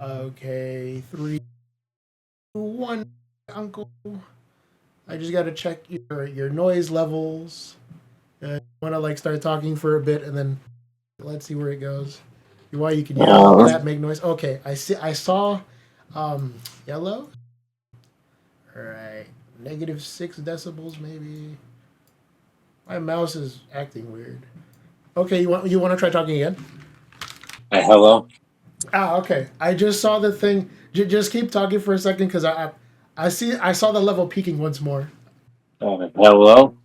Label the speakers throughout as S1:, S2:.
S1: Okay, three, one, Uncle. I just gotta check your noise levels. Want to like start talking for a bit, and then let's see where it goes. Why you can yell,
S2: Uh,
S1: clap, make noise. Okay, I see. I saw yellow. All right, -6 decibels maybe. My mouse is acting weird. Okay, you want to try talking again?
S2: hello.
S1: Okay. I just saw the thing. Just keep talking for a second, because I saw the level peaking once more.
S2: Hello.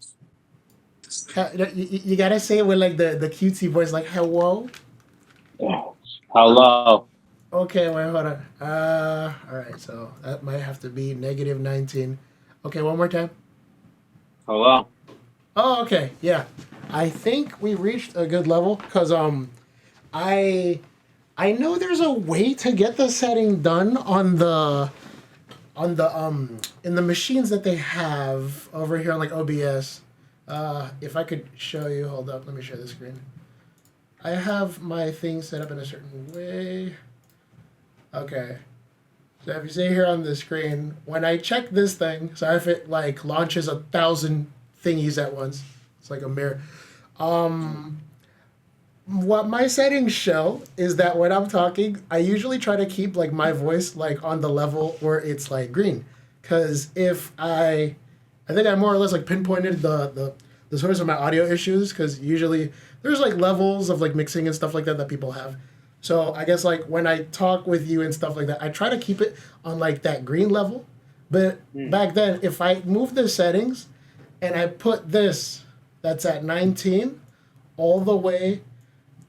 S1: You gotta say it with like the cutesy voice, like hello.
S2: Hello.
S1: Okay, wait, hold on. All right. So that might have to be -19. Okay, one more time.
S2: Hello.
S1: Oh, okay, yeah. I think we reached a good level, because I I know there's a way to get the setting done on the in the machines that they have over here on like OBS. If I could show you, hold up, let me share the screen. I have my thing set up in a certain way. Okay. So if you see here on the screen, when I check this thing, so if it like launches 1,000 thingies at once, it's like a mirror. Um, what my settings show is that when I'm talking, I usually try to keep like my voice like on the level where it's like green, because if I think I more or less like pinpointed the source of my audio issues, because usually there's like levels of like mixing and stuff like that that people have. So I guess like when I talk with you and stuff like that, I try to keep it on like that green level. But
S2: Hmm.
S1: back then, if I move the settings and I put this that's at 19 all the way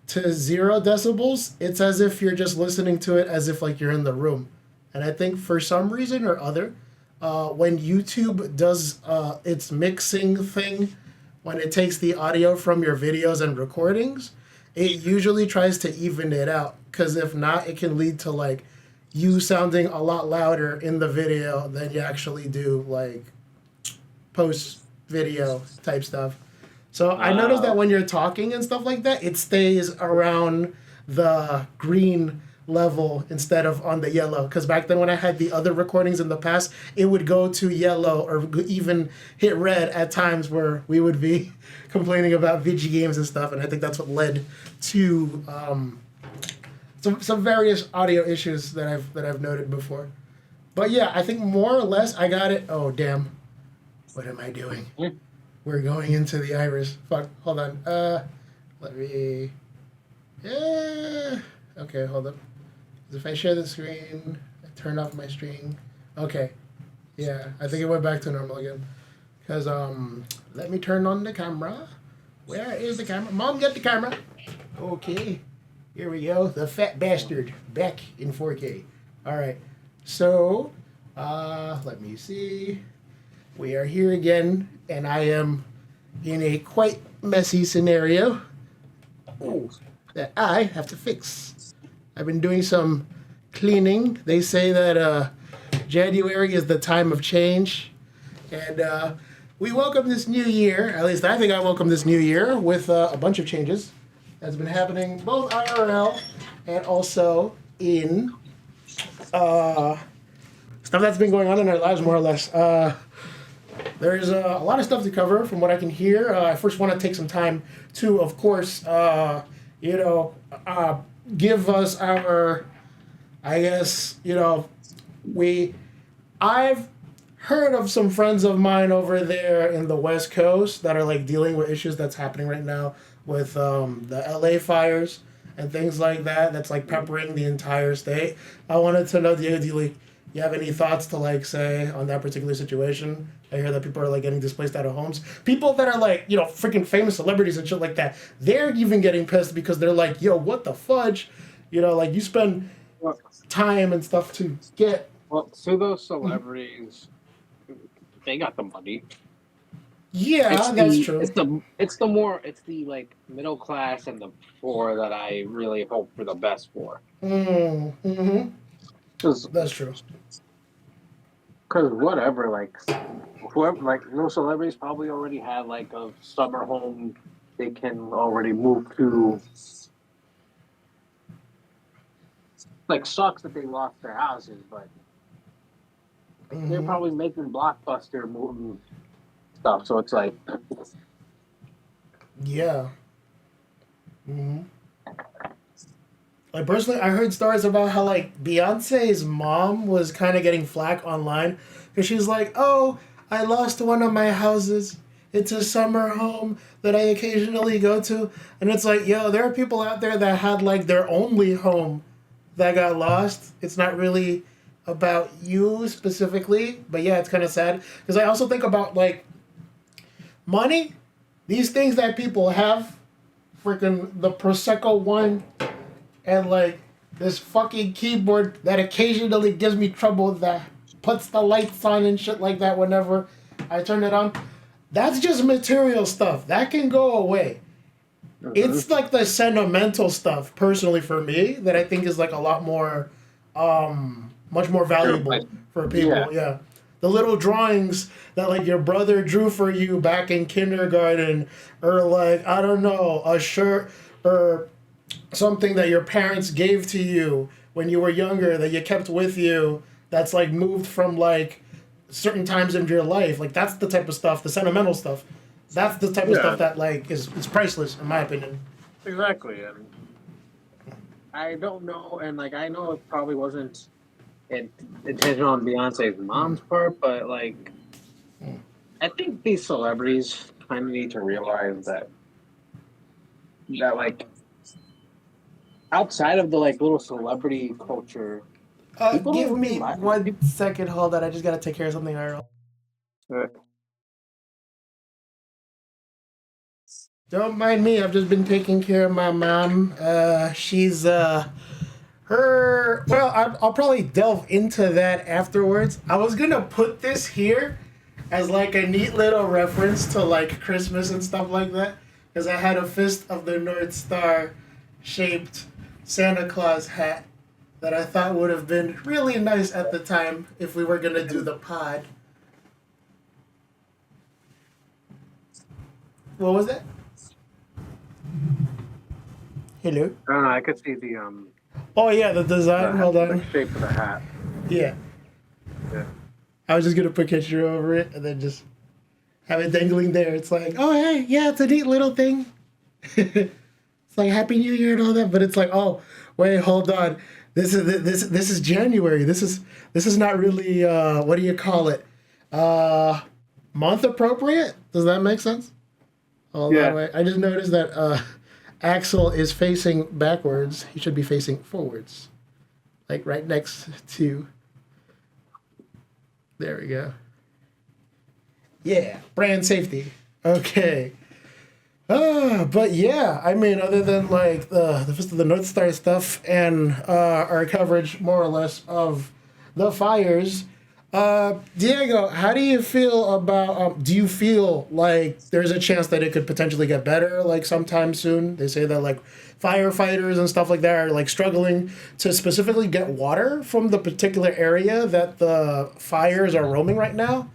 S1: to 0 decibels, it's as if you're just listening to it as if like you're in the room. And I think for some reason or other, when YouTube does its mixing thing, when it takes the audio from your videos and recordings, it usually tries to even it out. Because if not, it can lead to like you sounding a lot louder in the video than you actually do like post video type stuff. So I noticed that
S2: Oh.
S1: when you're talking and stuff like that, it stays around the green level instead of on the yellow. Because back then, when I had the other recordings in the past, it would go to yellow or even hit red at times where we would be complaining about VG games and stuff. And I think that's what led to some various audio issues that I've noted before. But yeah, I think more or less I got it. Oh damn! What am I doing?
S2: Hmm.
S1: We're going into the iris. Fuck. Hold on. Let me. Yeah. Okay. Hold up. If I share the screen, I turn off my stream. Okay. Yeah. I think it went back to normal again. Cause let me turn on the camera. Where is the camera? Mom, get the camera. Okay. Here we go. The fat bastard back in 4K. All right. So, let me see. We are here again, and I am in a quite messy scenario that I have to fix. I've been doing some cleaning. They say that January is the time of change, and we welcome this new year. At least I think I welcome this new year with a bunch of changes that's been happening both IRL and also in uh, stuff that's been going on in our lives, more or less. There's a lot of stuff to cover from what I can hear. I first want to take some time to, of course, you know, uh, give us our, I guess, we, I've heard of some friends of mine over there in the West Coast that are like dealing with issues that's happening right now with the LA fires and things like that. That's like peppering the entire state. I wanted to know, do you have any thoughts to like say on that particular situation? I hear that people are like getting displaced out of homes. People that are like, freaking famous celebrities and shit like that, they're even getting pissed because they're like, yo, what the fudge? Like you spend
S2: Well,
S1: time and stuff to get.
S2: well, to those celebrities, they got the money. It's
S1: Yeah, that's
S2: the it's
S1: true.
S2: the it's the more it's the like middle class and the poor that I really hope for the best for.
S1: Mm-hmm.
S2: Because
S1: That's true.
S2: whatever, like whoever, like those celebrities probably already have like a summer home they can already move to. like sucks that they lost their houses, but they're probably making blockbuster movie stuff. So it's like,
S1: Yeah. hmm Like personally, I heard stories about how like Beyonce's mom was kind of getting flack online because she's like, "Oh, I lost one of my houses. It's a summer home that I occasionally go to," and it's like, yo, there are people out there that had like their only home that got lost. It's not really about you specifically, but yeah, it's kind of sad because I also think about like money, these things that people have, freaking the prosecco wine and like this fucking keyboard that occasionally gives me trouble that puts the lights on and shit like that whenever I turn it on. That's just material stuff. That can go away. It's like the sentimental stuff, personally for me, that I think is like a lot more, much more valuable for
S2: yeah,
S1: people. Yeah, the little drawings that like your brother drew for you back in kindergarten, or like I don't know, a shirt or something that your parents gave to you when you were younger that you kept with you. That's like moved from like certain times in your life. Like that's the type of stuff, the sentimental stuff. That's the type of
S2: yeah,
S1: stuff that like is it's priceless in my opinion.
S2: exactly. And I don't know, and like I know it probably wasn't intentional on Beyonce's mom's part, but like I think these celebrities kind of need to realize that like outside of the like little celebrity culture, people don't
S1: Give
S2: really
S1: me
S2: like.
S1: 1 second. Hold on. I just gotta take care of something. Don't mind me. I've just been taking care of my mom. She's her. Well, I'll probably delve into that afterwards. I was gonna put this here as like a neat little reference to like Christmas and stuff like that, because I had a Fist of the North Star shaped Santa Claus hat that I thought would have been really nice at the time if we were gonna do the pod. What was that? Hello.
S2: I don't know. I could see
S1: Oh yeah, the design. Hold
S2: the
S1: on.
S2: shape of the hat.
S1: Yeah,
S2: Yeah.
S1: I was just gonna put picture over it and then just have it dangling there. It's like, oh hey, yeah, it's a neat little thing. It's like Happy New Year and all that, but it's like, oh wait, hold on. This is January. This is not really what do you call it? Month appropriate? Does that make sense? Hold on,
S2: Yeah.
S1: wait. I just noticed that Axel is facing backwards. He should be facing forwards, like right next to. There we go. Yeah, brand safety. Okay. But yeah, I mean, other than like the Fist of the North Star stuff and our coverage, more or less, of the fires, Diego, how do you feel about? Do you feel like there's a chance that it could potentially get better, like sometime soon? They say that like firefighters and stuff like that are like struggling to specifically get water from the particular area that the fires are roaming right now.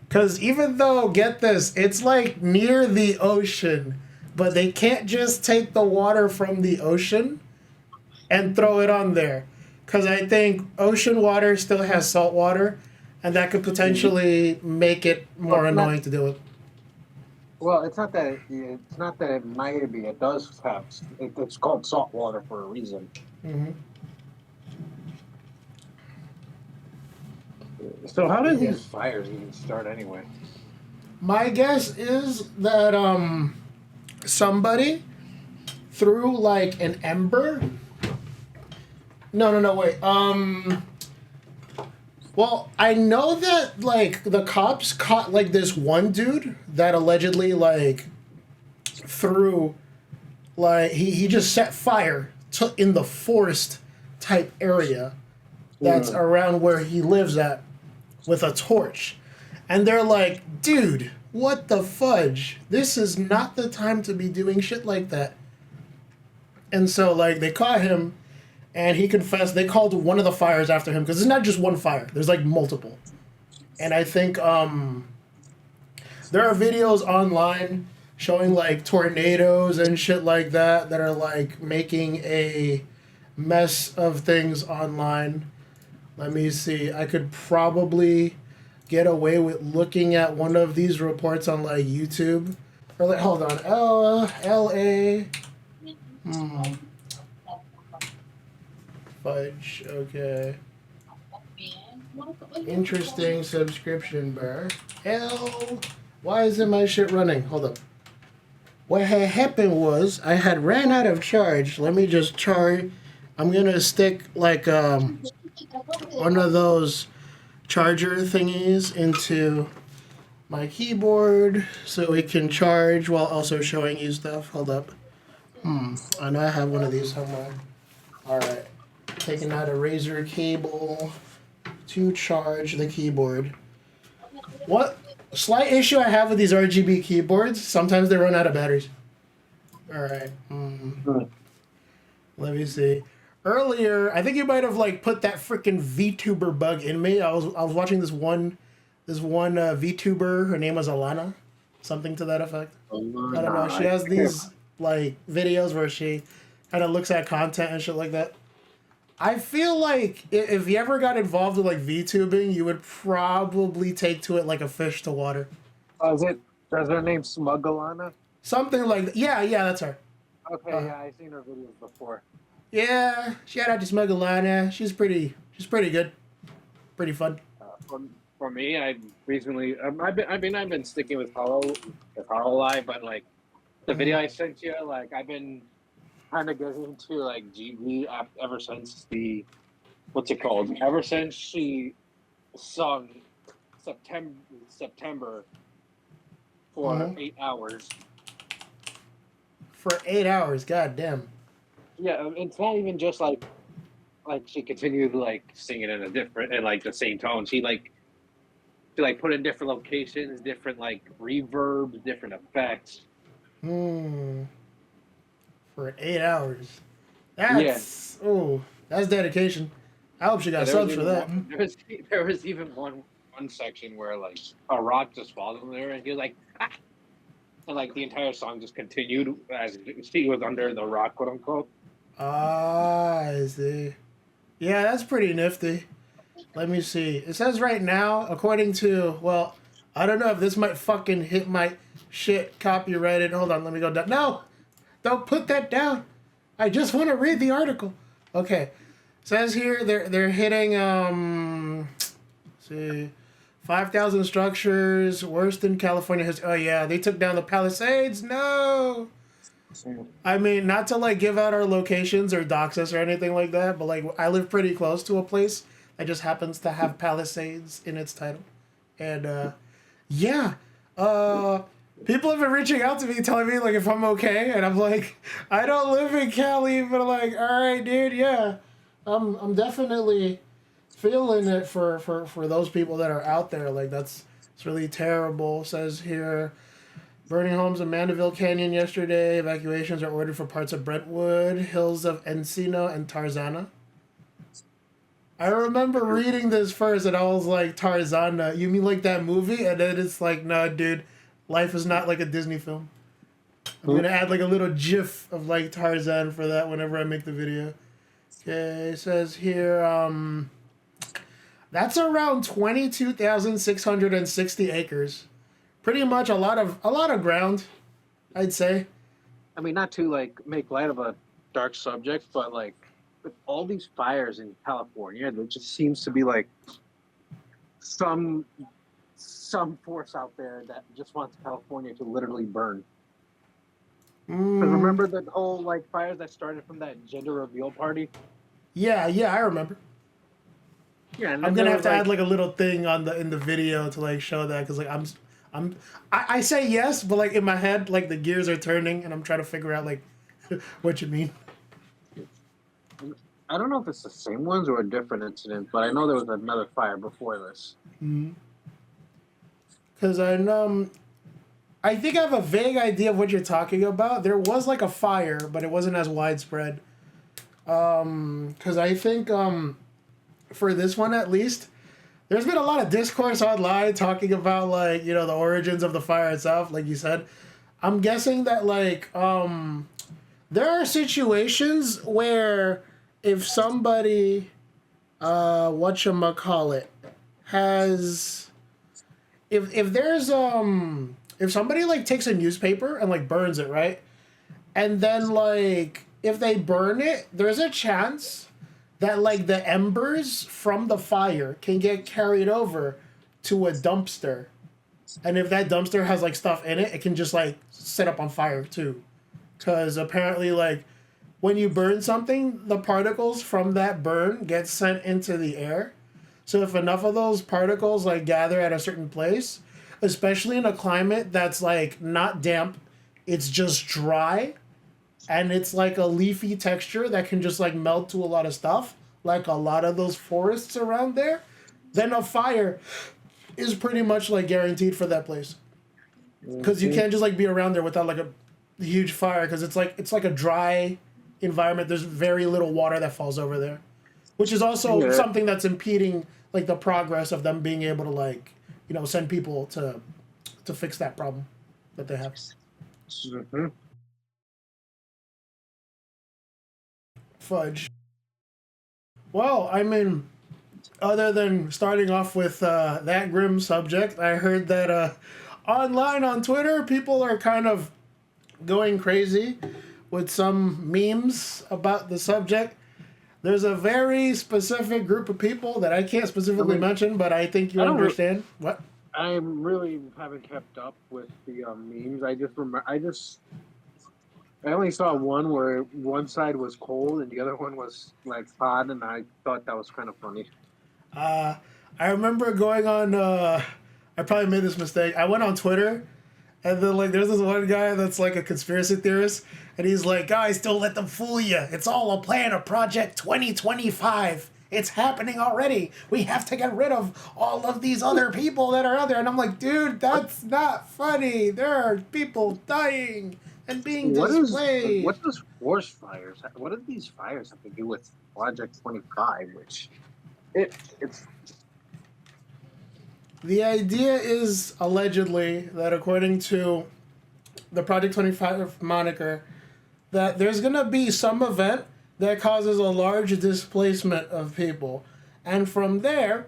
S1: Because even though, get this, it's like near the ocean, but they can't just take the water from the ocean and throw it on there. Because I think ocean water still has salt water, and that could potentially make it
S2: Well,
S1: more
S2: it's not.
S1: annoying to deal with.
S2: Well, it's not that. It's not that it might be. It does have. It's called salt water for a reason.
S1: hmm
S2: So how did
S1: Yeah.
S2: these fires even start anyway?
S1: My guess is that somebody threw like an ember. No, no, no, wait. Well, I know that like the cops caught like this one dude that allegedly like threw like he just set fire to in the forest type area that's
S2: Mm.
S1: around where he lives at with a torch. And they're like, dude, what the fudge? This is not the time to be doing shit like that. And so like they caught him and he confessed. They called one of the fires after him because it's not just one fire. There's like multiple. And I think there are videos online showing like tornadoes and shit like that that are like mess of things online. Let me see. I could probably get away with looking at one of these reports on like YouTube. Or like, hold on, LA. Hmm. Fudge. Okay. Interesting subscription bar. Why isn't my shit running? Hold up. What had happened was I had ran out of charge. Let me just charge. I'm gonna stick like one of those charger thingies into my keyboard so it can charge while also showing you stuff. Hold up. I know I have one of these somewhere. Alright. Taking out a Razer cable to charge the keyboard. What slight issue I have with these RGB keyboards, sometimes they run out of batteries. Alright. Let me see. Earlier, I think you might have like put that freaking VTuber bug in me. I was watching this one VTuber. Her name was Alana, something to that effect. I don't know. She has these like videos where she kind of looks at content and shit like that. I feel like if you ever got involved with like VTubing, you would probably take to it like a fish to water.
S2: Is her name Smugalana?
S1: Something like that. Yeah, that's her.
S2: Okay, yeah, I've seen her videos before.
S1: Yeah, shout out to Smugalana. She's pretty good. Pretty fun.
S2: For me, I've been sticking with Hololive, but like the video I sent you, like I've been kind of getting into like GB ever since ever since she sung September for 8 hours.
S1: For 8 hours, god damn.
S2: Yeah, it's not even just like she continued like singing in a different and like the same tone. She put in different locations, different like reverbs, different effects.
S1: For 8 hours. That's that's dedication. I hope she got subs for that.
S2: There was even one section where like a rock just falls in there and he was like, ah! And like the entire song just continued as she was under the rock, quote unquote.
S1: I see. Yeah, that's pretty nifty. Let me see. It says right now, according to, well, I don't know if this might fucking hit my shit copyrighted. Hold on, let me go down. No! Don't put that down. I just want to read the article. Okay. Says here they're hitting let's see, 5,000 structures, worst in California history. Oh yeah, they took down the Palisades. No. I mean, not to like give out our locations or dox us or anything like that, but like I live pretty close to a place that just happens to have Palisades in its title, and yeah, people have been reaching out to me telling me like if I'm okay, and I'm like, I don't live in Cali, but I'm like, all right, dude, yeah, I'm definitely feeling it for those people that are out there. Like it's really terrible. Says here, burning homes in Mandeville Canyon yesterday. Evacuations are ordered for parts of Brentwood, hills of Encino, and Tarzana. I remember reading this first, and I was like, Tarzana, you mean like that movie? And then it's like, no, dude, life is not like a Disney film. I'm gonna add like a little GIF of like Tarzan for that whenever I make the video. Okay, it says here, that's around 22,660 acres. Pretty much a lot of ground, I'd say.
S2: I mean, not to like make light of a dark subject, but like with all these fires in California, there just seems to be like some force out there that just wants California to literally burn. Because remember the whole like fires that started from that gender reveal party?
S1: Yeah, I remember.
S2: Yeah,
S1: I'm gonna have to add like a little thing in the video to like show that, because like I say yes, but like in my head like the gears are turning and I'm trying to figure out like what you mean.
S2: I don't know if it's the same ones or a different incident, but I know there was another fire before this.
S1: Because I think I have a vague idea of what you're talking about. There was like a fire, but it wasn't as widespread. Because I think for this one at least, there's been a lot of discourse online talking about like, you know, the origins of the fire itself, like you said. I'm guessing that like there are situations where if somebody, whatchamacallit, has if there's if somebody like takes a newspaper and like burns it, right? And then like if they burn it, there's a chance that like the embers from the fire can get carried over to a dumpster. And if that dumpster has like stuff in it, it can just like set up on fire too. Cuz apparently like when you burn something, the particles from that burn get sent into the air. So if enough of those particles like gather at a certain place, especially in a climate that's like not damp, it's just dry and it's like a leafy texture that can just like melt to a lot of stuff, like a lot of those forests around there, then a fire is pretty much like guaranteed for that place. Because you can't just like be around there without like a huge fire because it's like a dry environment. There's very little water that falls over there, which is also
S2: Yeah.
S1: something that's impeding like the progress of them being able to like send people to fix that problem that they have.
S2: Mm-hmm.
S1: Fudge. Well, I mean, other than starting off with that grim subject, I heard that online on Twitter people are kind of going crazy with some memes about the subject. There's a very specific group of people that I can't
S2: I
S1: specifically
S2: mean,
S1: mention, but I think you
S2: I don't.
S1: understand. What?
S2: I really haven't kept up with the memes. I just remember. I only saw one where one side was cold and the other one was like hot, and I thought that was kind of funny.
S1: Uh, I remember going on. I probably made this mistake. I went on Twitter, and then like there's this one guy that's like a conspiracy theorist, and he's like, "Guys, don't let them fool you. It's all a plan of Project 2025. It's happening already. We have to get rid of all of these other people that are out there." And I'm like, "Dude,
S2: What
S1: that's not funny. There are people dying and being
S2: what
S1: displaced."
S2: does forest fires? What do these fires have to do with Project 25? Which it's
S1: The idea is allegedly that according to the Project 25 moniker, that there's going to be some event that causes a large displacement of people. And from there,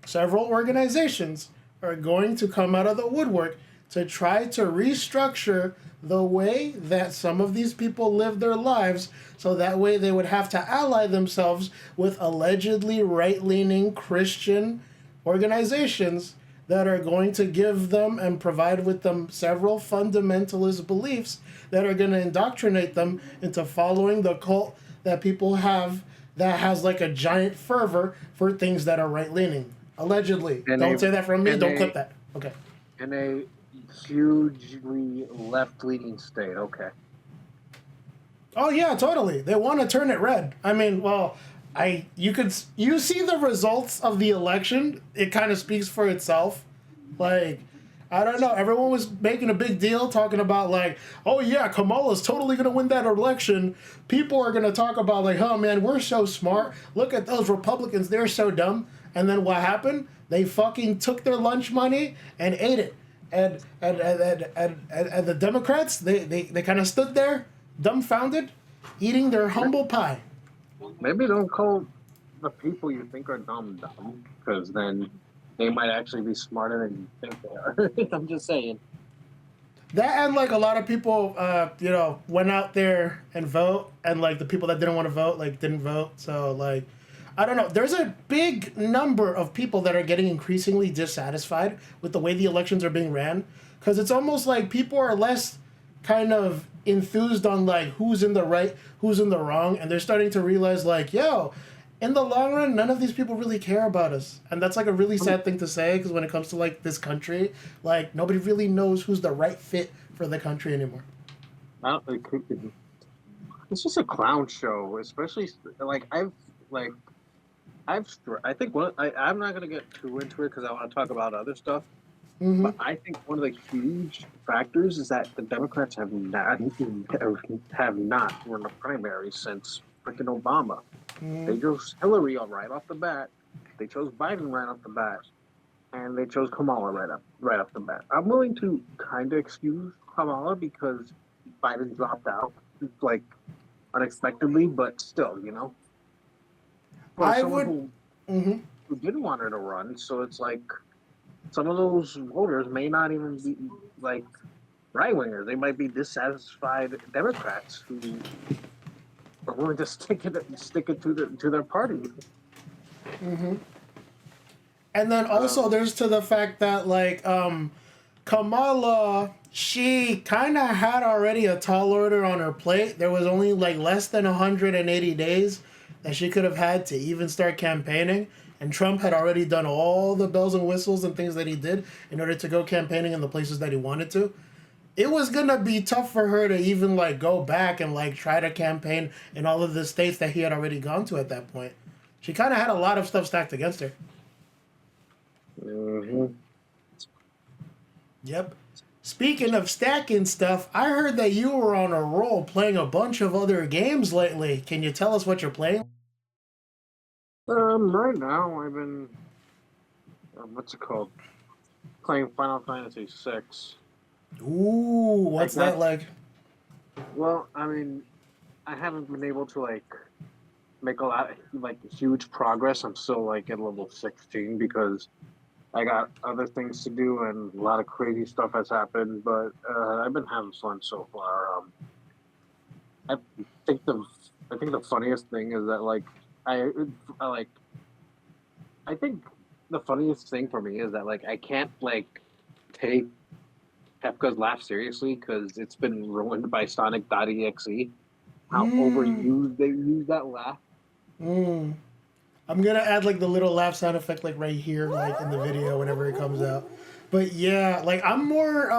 S1: several organizations are going to come out of the woodwork to try to restructure the way that some of these people live their lives so that way they would have to ally themselves with allegedly right leaning Christian organizations that are going to give them and provide with them several fundamentalist beliefs that are going to indoctrinate them into following the cult that people have that has like a giant fervor for things that are right leaning. Allegedly.
S2: and
S1: Don't
S2: a
S1: say that from me.
S2: and
S1: Don't
S2: a
S1: clip that. Okay.
S2: and a hugely left leaning state. Okay.
S1: Oh yeah, totally. They want to turn it red. I mean, well, you see the results of the election. It kind of speaks for itself. Like, I don't know. Everyone was making a big deal talking about like, oh yeah, Kamala's totally gonna win that election. People are gonna talk about like, oh man, we're so smart. Look at those Republicans. They're so dumb. And then what happened? They fucking took their lunch money and ate it. And the Democrats, they kind of stood there dumbfounded, eating their humble pie.
S2: Maybe don't call the people you think are dumb, because then they might actually be smarter than you think they are. I'm just saying.
S1: That and like a lot of people, went out there and vote, and like the people that didn't want to vote, like didn't vote. So like, I don't know. There's a big number of people that are getting increasingly dissatisfied with the way the elections are being ran, because it's almost like people are less kind of enthused on like who's in the right, who's in the wrong, and they're starting to realize like, yo, in the long run, none of these people really care about us, and that's like a really sad thing to say because when it comes to like this country, like nobody really knows who's the right fit for the country anymore.
S2: It's just a clown show, especially like like I think I'm not gonna get too into it because I want to talk about other stuff.
S1: Mm-hmm.
S2: But I think one of the huge factors is that the Democrats have not won a primary since freaking Obama.
S1: Mm-hmm.
S2: They chose Hillary right off the bat. They chose Biden right off the bat, and they chose Kamala right off the bat. I'm willing to kind of excuse Kamala because Biden dropped out like unexpectedly, but still, you know. for
S1: I
S2: someone
S1: would. Hmm.
S2: who didn't want her to run. So it's like some of those voters may not even be like right wingers. They might be dissatisfied Democrats who are willing to stick it to their party.
S1: Hmm. And then also
S2: Um,
S1: there's to the fact that like Kamala, she kind of had already a tall order on her plate. There was only like less than 180 days that she could have had to even start campaigning. And Trump had already done all the bells and whistles and things that he did in order to go campaigning in the places that he wanted to. It was gonna be tough for her to even like go back and like try to campaign in all of the states that he had already gone to at that point. She kind of had a lot of stuff stacked against her.
S2: mhm.
S1: Yep. Speaking of stacking stuff, I heard that you were on a roll playing a bunch of other games lately. Can you tell us what you're playing?
S2: Right now I've been what's it called? Playing Final Fantasy VI.
S1: Ooh,
S2: I
S1: what's that
S2: got
S1: like?
S2: well. I mean, I haven't been able to like make a lot like huge progress. I'm still like at level 16 because I got other things to do and a lot of crazy stuff has happened. But I've been having fun so far. I think the I think the funniest thing is that I, I like I think the funniest thing for me is that like I can't like take Kefka's laugh seriously because it's been ruined by Sonic.exe. How
S1: Mmm.
S2: overused they use that laugh.
S1: Mmm. I'm gonna add like the little laugh sound effect like right here, like in the video whenever it comes out. But yeah, like I'm more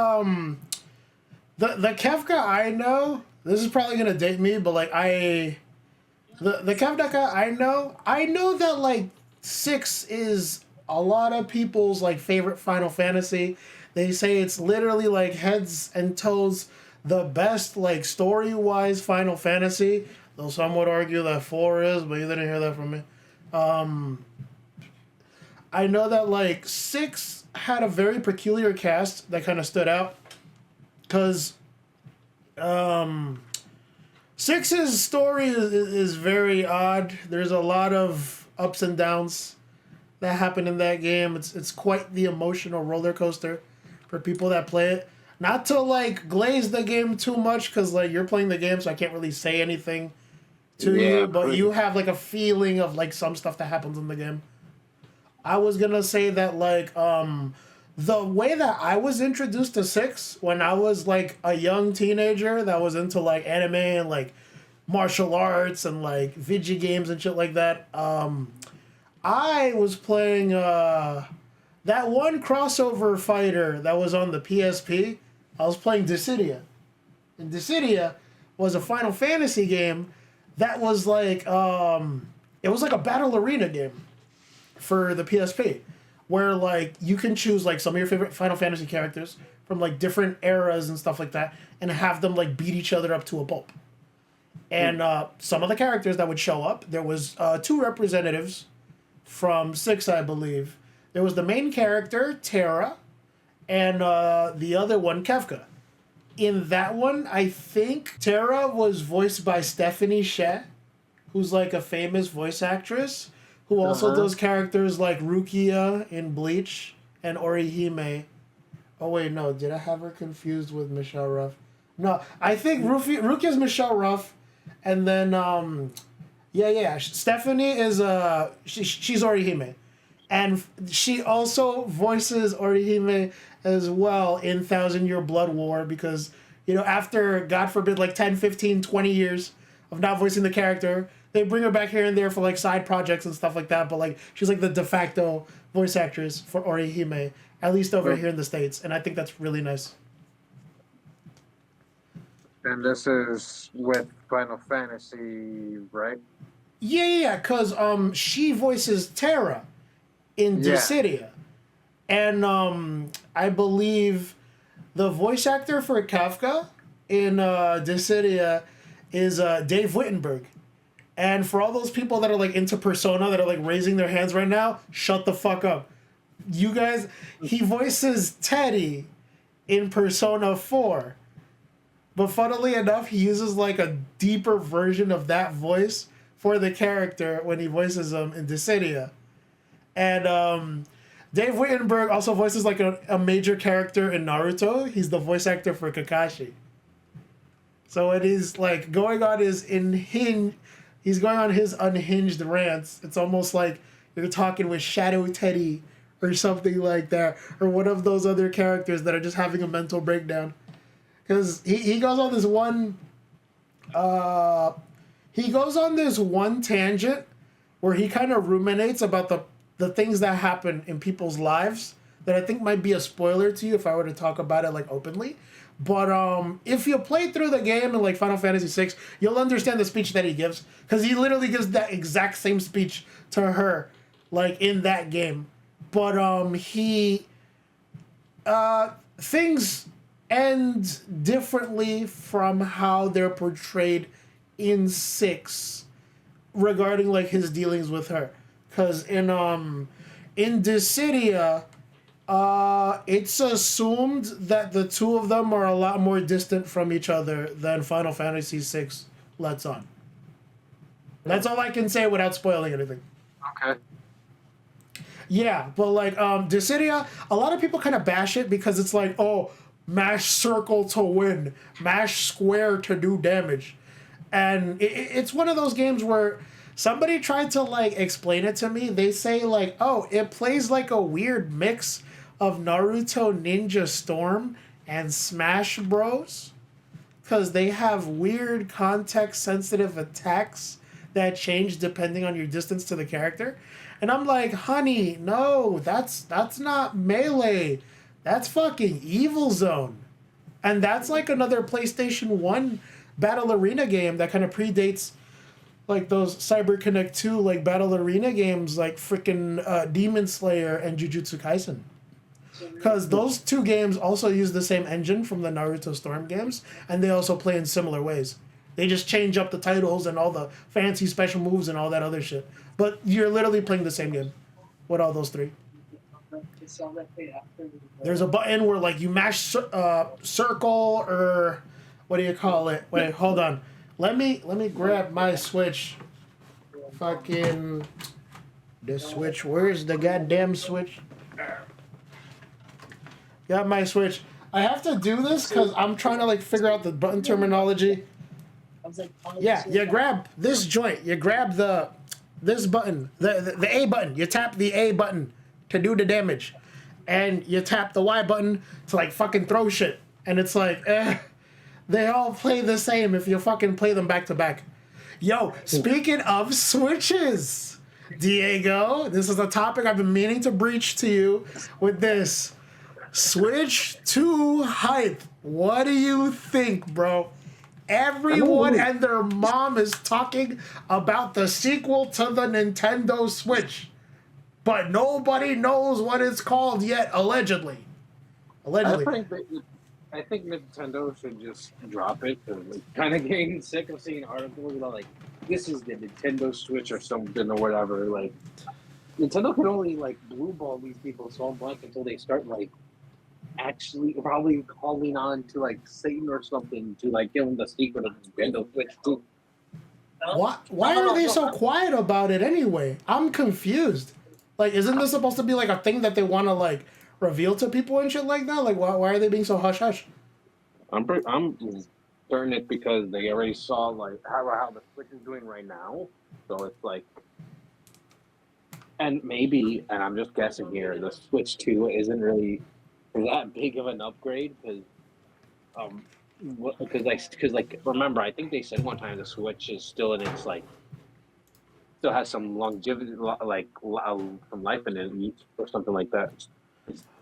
S1: the Kefka I know. This is probably gonna date me, but like the Kefka I know that like 6 is a lot of people's like favorite Final Fantasy. They say it's literally like heads and toes the best like story wise Final Fantasy. Though some would argue that 4 is, but you didn't hear that from me. Um, I know that like 6 had a very peculiar cast that kind of stood out because um, Six's story is very odd. There's a lot of ups and downs that happen in that game. It's quite the emotional roller coaster for people that play it. Not to like glaze the game too much because like you're playing the game, so I can't really say anything to
S2: Yeah,
S1: you. But you have like a feeling of like some stuff that happens in the game. I was gonna say that like the way that I was introduced to 6 when I was like a young teenager that was into like anime and like martial arts and like video games and shit like that. I was playing that one crossover fighter that was on the PSP. I was playing Dissidia. And Dissidia was a Final Fantasy game that was like it was like a battle arena game for the PSP, where like you can choose like some of your favorite Final Fantasy characters from like different eras and stuff like that, and have them like beat each other up to a pulp. And some of the characters that would show up, there was 2 representatives from 6, I believe. There was the main character Terra, and the other one Kefka. In that one, I think Terra was voiced by Stephanie Sheh, who's like a famous voice actress who
S2: uh
S1: also
S2: huh.
S1: does characters like Rukia in Bleach and Orihime. Oh wait, no, did I have her confused with Michelle Ruff? No, I think Rukia's Michelle Ruff, and then yeah, Stephanie is she's Orihime, and she also voices Orihime as well in Thousand Year Blood War because after God forbid like 10, 15, 20 years of not voicing the character, they bring her back here and there for like side projects and stuff like that, but like she's like the de facto voice actress for Orihime, at least over here in the States, and I think that's really nice.
S2: And this is with Final Fantasy, right?
S1: Yeah, cause she voices Terra in
S2: Yeah.
S1: Dissidia. And I believe the voice actor for Kafka in Dissidia is Dave Wittenberg. And for all those people that are like into Persona that are like raising their hands right now, shut the fuck up. You guys, he voices Teddy in Persona 4. But funnily enough, he uses like a deeper version of that voice for the character when he voices him in Dissidia. And Dave Wittenberg also voices like a major character in Naruto. He's the voice actor for Kakashi. So when he's like going on his he's going on his unhinged rants. It's almost like you're talking with Shadow Teddy or something like that, or one of those other characters that are just having a mental breakdown. Because he goes on this one tangent where he kind of ruminates about the things that happen in people's lives that I think might be a spoiler to you if I were to talk about it like openly. But if you play through the game in like Final Fantasy VI, you'll understand the speech that he gives, because he literally gives that exact same speech to her like in that game. But things end differently from how they're portrayed in 6 regarding like his dealings with her. Because in Dissidia, it's assumed that the two of them are a lot more distant from each other than Final Fantasy VI lets on. That's all I can say without spoiling anything.
S2: Okay.
S1: Yeah, but like Dissidia, a lot of people kind of bash it because it's like, oh, mash circle to win, mash square to do damage. And it's one of those games where somebody tried to like explain it to me. They say like, oh, it plays like a weird mix of Naruto Ninja Storm and Smash Bros. Because they have weird context-sensitive attacks that change depending on your distance to the character. And I'm like, honey, no, that's not Melee. That's fucking Evil Zone. And that's like another PlayStation 1 Battle Arena game that kind of predates like those Cyber Connect 2 like Battle Arena games like freaking Demon Slayer and Jujutsu Kaisen. Because those two games also use the same engine from the Naruto Storm games, and they also play in similar ways. They just change up the titles and all the fancy special moves and all that other shit. But you're literally playing the same game with all those 3. There's a button where like you mash circle, or what do you call it? Wait, hold on. Let me grab my Switch. Fucking the Switch. Where's the goddamn Switch? Got my Switch. I have to do this because I'm trying to like figure out the button terminology. Yeah, you grab this joint. You grab this button, the A button. You tap the A button to do the damage, and you tap the Y button to like fucking throw shit. And it's like, they all play the same if you fucking play them back to back. Yo, speaking of Switches, Diego, this is a topic I've been meaning to breach to you with this. Switch 2 hype. What do you think, bro? Everyone and their mom is talking about the sequel to the Nintendo Switch, but nobody knows what it's called yet, allegedly.
S2: I think Nintendo should just drop it, because I'm kind of getting sick of seeing articles about like, this is the Nintendo Switch or something or whatever. Like, Nintendo can only like blue ball these people so much until they start like actually probably calling on to like Satan or something to like give them the secret of Nintendo Switch 2.
S1: Why are they so quiet about it anyway? I'm confused. Like, isn't this supposed to be like a thing that they want to like reveal to people and shit like that? Like, why are they being so hush hush?
S2: I'm certain it's because they already saw like how the Switch is doing right now, so it's like, and maybe, and I'm just guessing here, the Switch 2 isn't really that big of an upgrade because remember, I think they said one time the Switch is still in its like still has some longevity, like some life in it or something like that.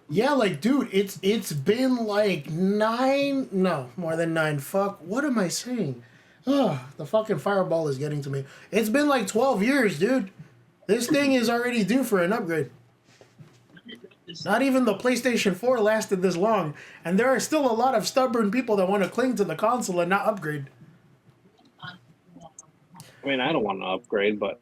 S1: Yeah, like, dude, it's been like more than 9. Fuck, what am I saying? Oh, the fucking fireball is getting to me. It's been like 12 years, dude. This thing is already due for an upgrade. Not even the PlayStation 4 lasted this long, and there are still a lot of stubborn people that want to cling to the console and not upgrade.
S2: I mean, I don't want to upgrade, but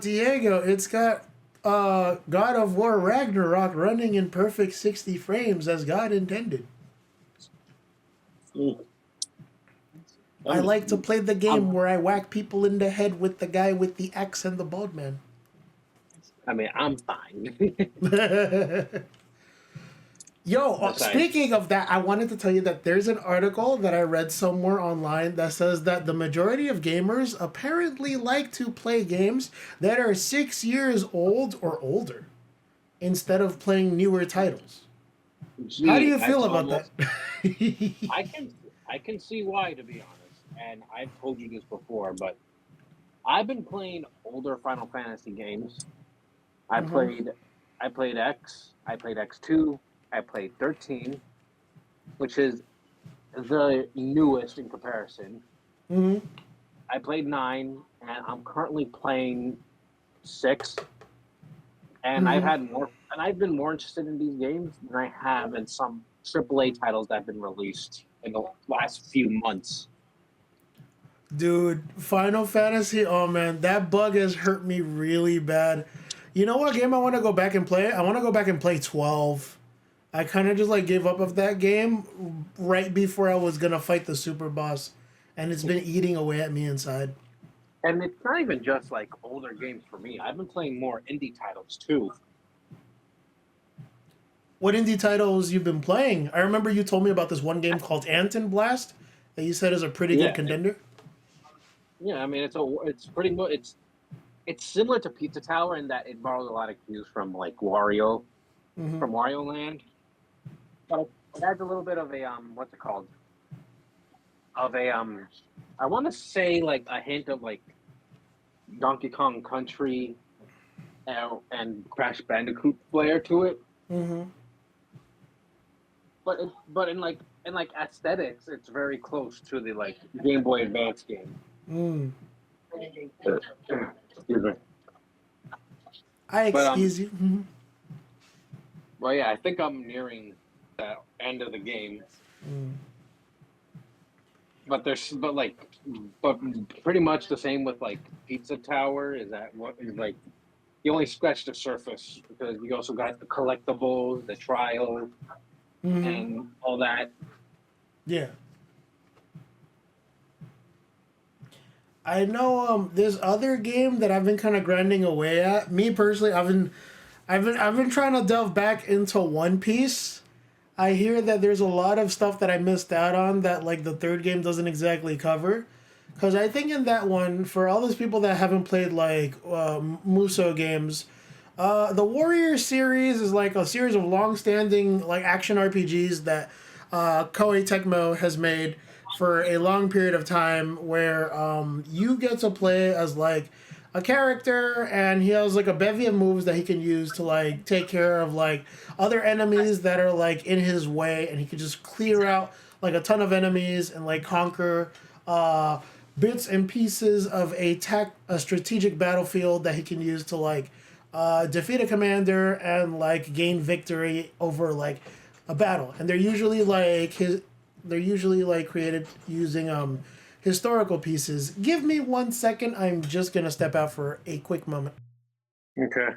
S1: Diego, it's got God of War Ragnarok running in perfect 60 frames as God intended. I like to play the game where I whack people in the head with the guy with the axe and the bald man.
S2: I mean, I'm fine.
S1: Yo,
S2: Besides,
S1: speaking of that, I wanted to tell you that there's an article that I read somewhere online that says that the majority of gamers apparently like to play games that are 6 years old or older instead of playing newer titles. How do
S2: gee,
S1: you
S2: that's
S1: feel about that?
S2: almost. I can see why, to be honest. And I've told you this before, but I've been playing older Final Fantasy games. I
S1: Mm-hmm.
S2: played I played X, I played X2, I played 13, which is the newest in comparison.
S1: Mm-hmm.
S2: I played 9, and I'm currently playing 6, and
S1: Mm-hmm.
S2: I've been more interested in these games than I have in some AAA titles that have been released in the last few months.
S1: Dude, Final Fantasy, oh man, that bug has hurt me really bad. You know what game I want to go back and play? I want to go back and play 12. I kind of just like gave up of that game right before I was going to fight the super boss. And it's been eating away at me inside.
S2: And it's not even just like older games for me. I've been playing more indie titles too.
S1: What indie titles you've been playing? I remember you told me about this one game called Blast that you said is a pretty good
S2: Yeah,
S1: contender.
S2: yeah. I mean, it's pretty much it's similar to Pizza Tower in that it borrows a lot of cues from like Wario
S1: Mm-hmm.
S2: from Wario Land, but it adds a little bit of a what's it called? Of a I want to say like a hint of like Donkey Kong Country and Crash Bandicoot flair to it.
S1: Mm-hmm.
S2: But in like aesthetics, it's very close to the like Game Boy Advance game.
S1: Mm.
S2: Excuse me.
S1: I
S2: But
S1: excuse you. Mm-hmm.
S2: well, yeah, I think I'm nearing the end of the game.
S1: Mm.
S2: But pretty much the same with like Pizza Tower. Is that what is like you only scratched the surface because you also got the collectibles, the trial,
S1: Mm-hmm.
S2: and all that.
S1: Yeah. I know this other game that I've been kind of grinding away at. Me personally, I've been trying to delve back into One Piece. I hear that there's a lot of stuff that I missed out on that like the third game doesn't exactly cover. Cuz I think in that one for all those people that haven't played like Muso games, the Warrior series is like a series of long-standing like action RPGs that Koei Tecmo has made for a long period of time, where you get to play as like a character, and he has like a bevy of moves that he can use to like take care of like other enemies that are like in his way, and he can just clear out like a ton of enemies and like conquer uh, bits and pieces of a strategic battlefield that he can use to like defeat a commander and like gain victory over like a battle. And they're usually like created using historical pieces. Give me 1 second. I'm just gonna step out for a quick moment.
S2: Okay.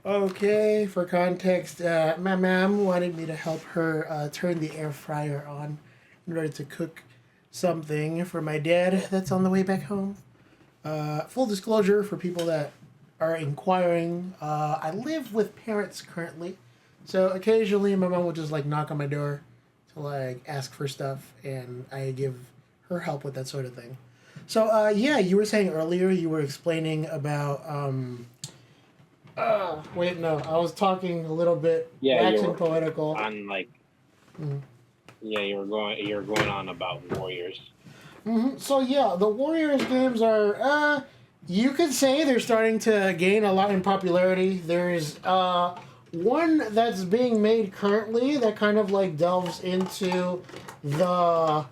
S1: Okay, for context, my mom wanted me to help her turn the air fryer on in order to cook something for my dad that's on the way back home. Full disclosure for people that are inquiring, I live with parents currently, so occasionally my mom will just like knock on my door to like ask for stuff, and I give her help with that sort of thing. So yeah, you were saying earlier you were explaining about wait, no, I was talking a little bit
S2: Yeah,
S1: waxing
S2: you're
S1: poetical.
S2: on like
S1: Mm.
S2: yeah, you're going on about Warriors.
S1: So yeah, the Warriors games are you could say they're starting to gain a lot in popularity. There's one that's being made currently that kind of like delves into the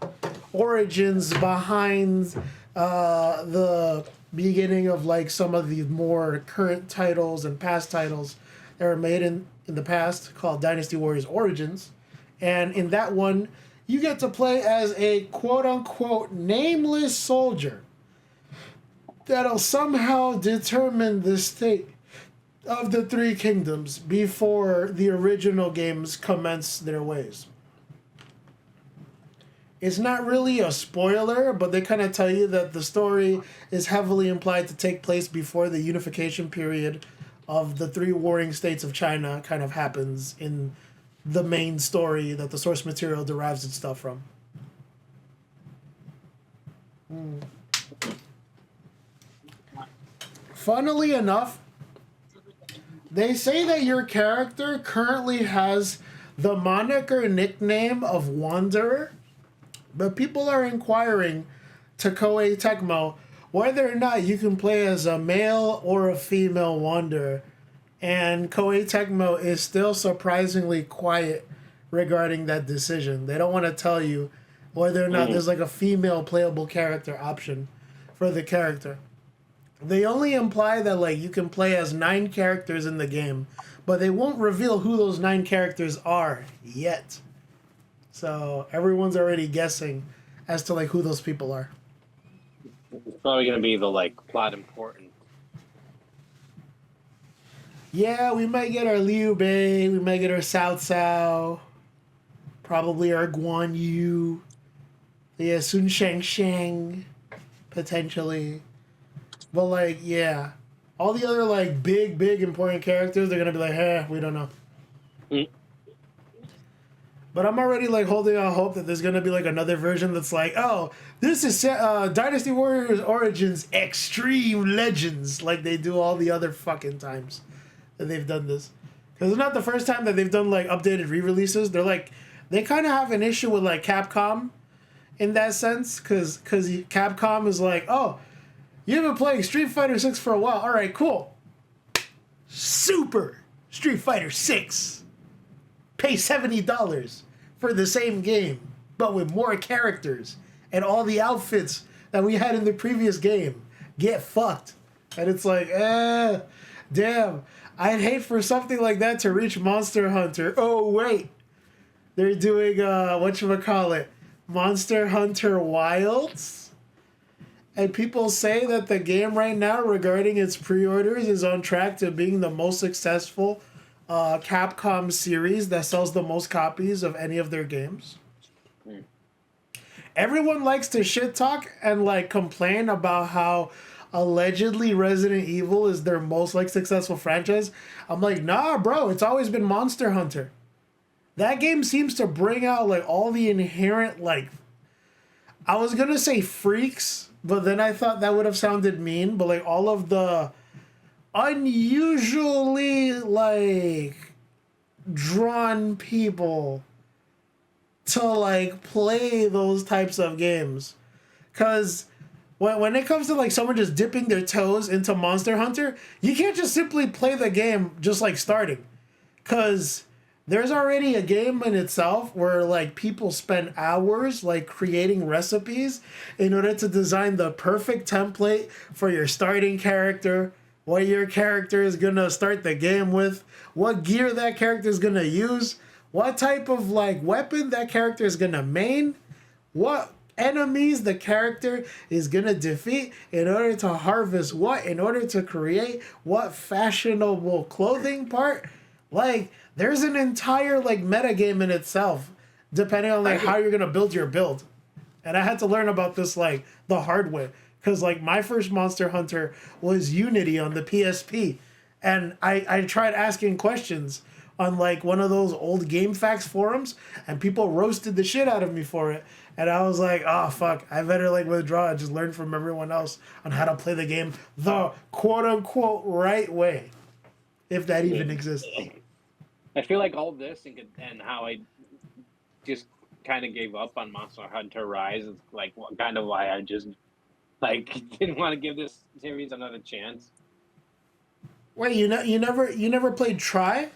S1: origins behind the beginning of like some of the more current titles and past titles that were made in the past, called Dynasty Warriors Origins. And in that one, you get to play as a quote unquote nameless soldier that'll somehow determine the state of the three kingdoms before the original games commence their ways. It's not really a spoiler, but they kind of tell you that the story is heavily implied to take place before the unification period of the three warring states of China kind of happens in the main story that the source material derives its stuff from. Funnily enough, they say that your character currently has the moniker nickname of Wanderer, but people are inquiring to Koei Tecmo whether or not you can play as a male or a female Wanderer. And Koei Tecmo is still surprisingly quiet regarding that decision. They don't want to tell you whether or not there's like a female playable character option for the character. They only imply that like you can play as 9 characters in the game, but they won't reveal who those 9 characters are yet. So everyone's already guessing as to like who those people are.
S2: It's probably gonna be the like plot important.
S1: Yeah, we might get our Liu Bei, we might get our Cao Cao, probably our Guan Yu, yeah, Sun Shang, potentially. But like, yeah, all the other like big important characters, they're gonna be like, we don't know. But I'm already like holding out hope that there's gonna be like another version that's like, oh, this is Dynasty Warriors Origins Extreme Legends, like they do all the other fucking times that they've done this. Because it's not the first time that they've done like updated re-releases. They're like, they kind of have an issue with like Capcom in that sense, because Capcom is like, oh, you've been playing Street Fighter 6 for a while. All right, cool. Super Street Fighter 6. Pay $70 for the same game, but with more characters and all the outfits that we had in the previous game. Get fucked. And it's like, damn. I'd hate for something like that to reach Monster Hunter. Oh, wait. They're doing, whatchamacallit, Monster Hunter Wilds? And people say that the game right now, regarding its pre-orders, is on track to being the most successful Capcom series that sells the most copies of any of their games. Everyone likes to shit talk and like complain about how allegedly Resident Evil is their most like successful franchise. I'm like, nah, bro, it's always been Monster Hunter. That game seems to bring out like all the inherent like, I was gonna say freaks, but then I thought that would have sounded mean, but like all of the unusually like drawn people to like play those types of games. Because when it comes to like someone just dipping their toes into Monster Hunter, you can't just simply play the game just like starting. Because there's already a game in itself where like people spend hours like creating recipes in order to design the perfect template for your starting character, what your character is gonna start the game with, what gear that character is gonna use, what type of like weapon that character is gonna main, what enemies the character is gonna defeat in order to harvest what, in order to create what fashionable clothing part. Like, there's an entire like meta game in itself, depending on like how you're gonna build your build. And I had to learn about this like the hard way. Because, like, my first Monster Hunter was Unity on the PSP. And I tried asking questions on, like, one of those old GameFAQs forums. And people roasted the shit out of me for it. And I was like, oh, fuck. I better, like, withdraw and just learn from everyone else on how to play the game the quote-unquote right way. If that even exists.
S2: I feel like all this and how I just kind of gave up on Monster Hunter Rise is, like, kind of why I just... like, didn't want to give this series another chance.
S1: Wait, you never played Try?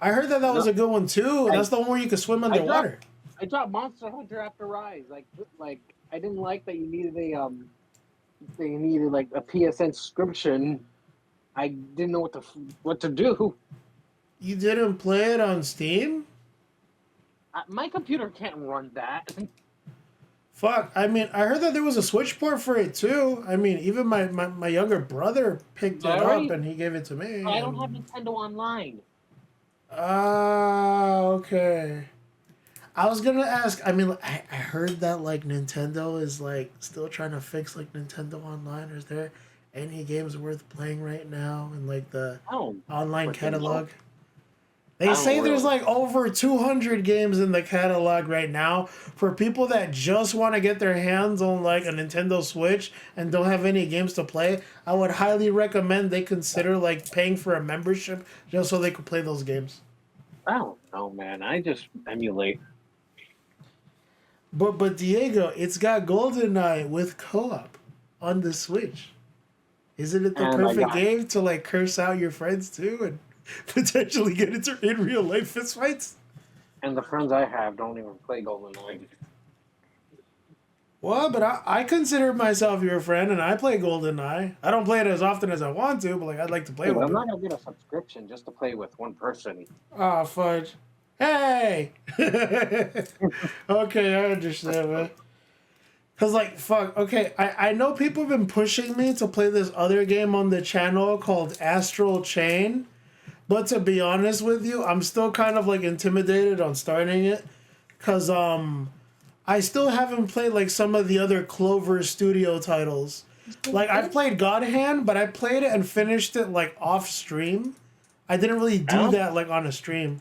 S1: I heard that was a good one too. That's the one where you could swim underwater.
S2: I dropped Monster Hunter after Rise. Like I didn't like that you needed like a PSN subscription. I didn't know what to do.
S1: You didn't play it on Steam?
S2: My computer can't run that.
S1: Fuck, I mean, I heard that there was a Switch port for it too. I mean, even my younger brother picked it up and he gave it to me.
S2: I don't have Nintendo Online.
S1: Ah, okay. I was gonna ask. I mean, I heard that like Nintendo is like still trying to fix like Nintendo Online. Is there any games worth playing right now in like the
S2: I don't
S1: online
S2: freaking know.
S1: catalog? They
S2: I
S1: say
S2: don't
S1: there's
S2: really.
S1: like over 200 games in the catalog right now for people that just want to get their hands on like a Nintendo Switch and don't have any games to play. I would highly recommend they consider like paying for a membership just so they could play those games.
S2: I don't know, man. I just emulate.
S1: But Diego, it's got GoldenEye with co-op on the Switch. Isn't it the
S2: And I
S1: perfect
S2: got
S1: game to like curse out your friends too and potentially get into in real life fistfights?
S2: and the friends I have don't even play GoldenEye.
S1: Well, but I consider myself your friend and I play GoldenEye. I don't play it as often as I want to, but like I'd like to play
S2: Yeah, but
S1: with
S2: I'm
S1: you.
S2: not gonna get a subscription just to play with one person.
S1: Ah, fudge. Hey! Okay, I understand, man. Cause like fuck, okay, I know people have been pushing me to play this other game on the channel called Astral Chain, but to be honest with you, I'm still kind of like intimidated on starting it, cause I still haven't played like some of the other Clover Studio titles. Like I've played God Hand, but I played it and finished it like off stream. I didn't really
S2: I
S1: do
S2: don't.
S1: that like on a stream.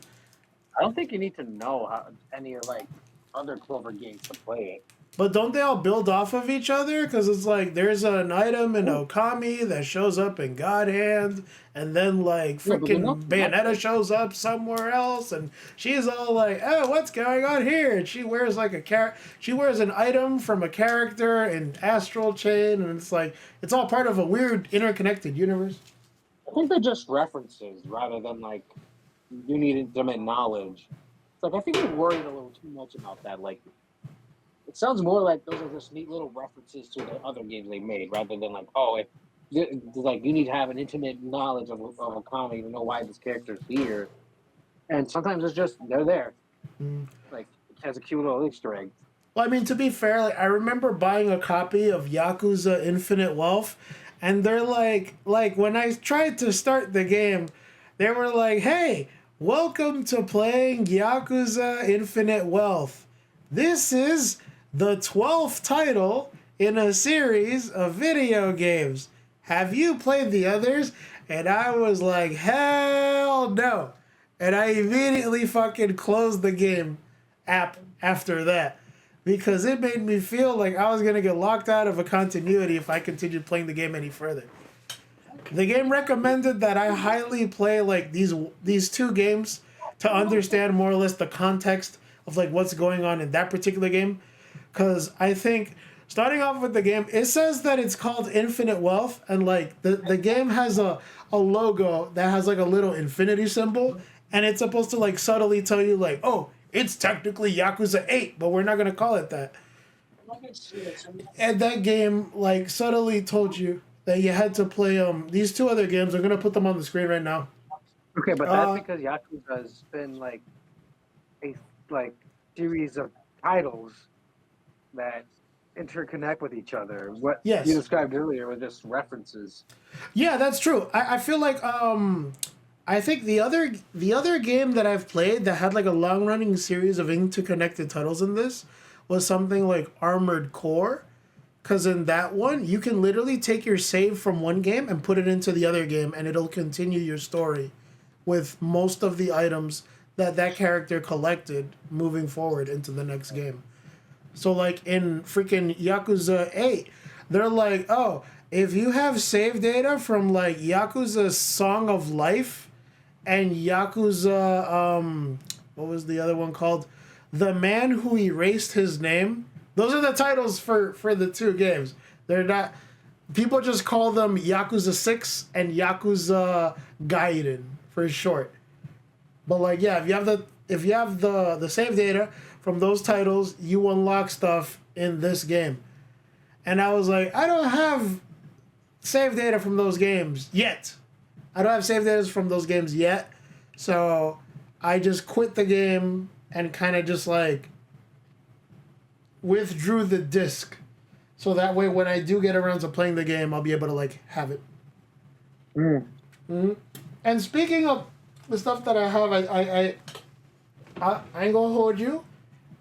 S2: I don't think you need to know how any like other Clover games to play
S1: But don't they all build off of each other? Because it's like there's an item in
S2: it.
S1: Okami that shows up in God Hand, and then like
S2: Yeah, but they're not
S1: freaking Bayonetta
S2: connected.
S1: shows up somewhere else, and she's all like, "Oh, what's going on here?" And she wears like she wears an item from a character in Astral Chain, and it's like it's all part of a weird interconnected universe.
S2: I think they're just references rather than like you need intimate knowledge. It's like I think you're worried a little too much about that. Like it sounds more like those are just neat little references to the other games they made, rather than like, oh, like you need to have an intimate knowledge of a comic to know why this character's here. And sometimes it's just they're there,
S1: Mm.
S2: like it has a cute little Easter egg.
S1: Well, I mean, to be fair, like I remember buying a copy of Yakuza Infinite Wealth, and they're like when I tried to start the game, they were like, "Hey, welcome to playing Yakuza Infinite Wealth. This is the 12th title in a series of video games. Have you played the others?" And I was like, "Hell no!" And I immediately fucking closed the game app after that because it made me feel like I was gonna get locked out of a continuity if I continued playing the game any further. The game recommended that I highly play like these two games to understand more or less the context of like what's going on in that particular game, because I think starting off with the game, it says that it's called Infinite Wealth, and like the game has a logo that has like a little infinity symbol, and it's supposed to like subtly tell you like, oh, it's technically Yakuza 8, but we're not gonna call it that. And that game like subtly told you that you had to play these two other games. I'm gonna put them on the screen right now.
S2: Okay, but that's
S1: Uh
S2: because Yakuza has been like a like series of titles that interconnect with each other. What you
S1: yes.
S2: described earlier were just references.
S1: Yeah, that's true. I feel like I think the other game that I've played that had like a long running series of interconnected titles in this was something like Armored Core. Cause in that one you can literally take your save from one game and put it into the other game and it'll continue your story with most of the items that that character collected moving forward into the next game. So like in freaking Yakuza 8, they're like, "Oh, if you have save data from like Yakuza Song of Life and Yakuza what was the other one called? The Man Who Erased His Name." Those are the titles for the two games. They're not people just call them Yakuza 6 and Yakuza Gaiden for short. But like yeah, if you have the save data from those titles, you unlock stuff in this game. And I was like, I don't have save data from those games yet. I don't have save data from those games yet. So I just quit the game and kind of just like withdrew the disc. So that way when I do get around to playing the game, I'll be able to like have it.
S2: Mm.
S1: Mm-hmm. And speaking of the stuff that I have, I ain't gonna hold you.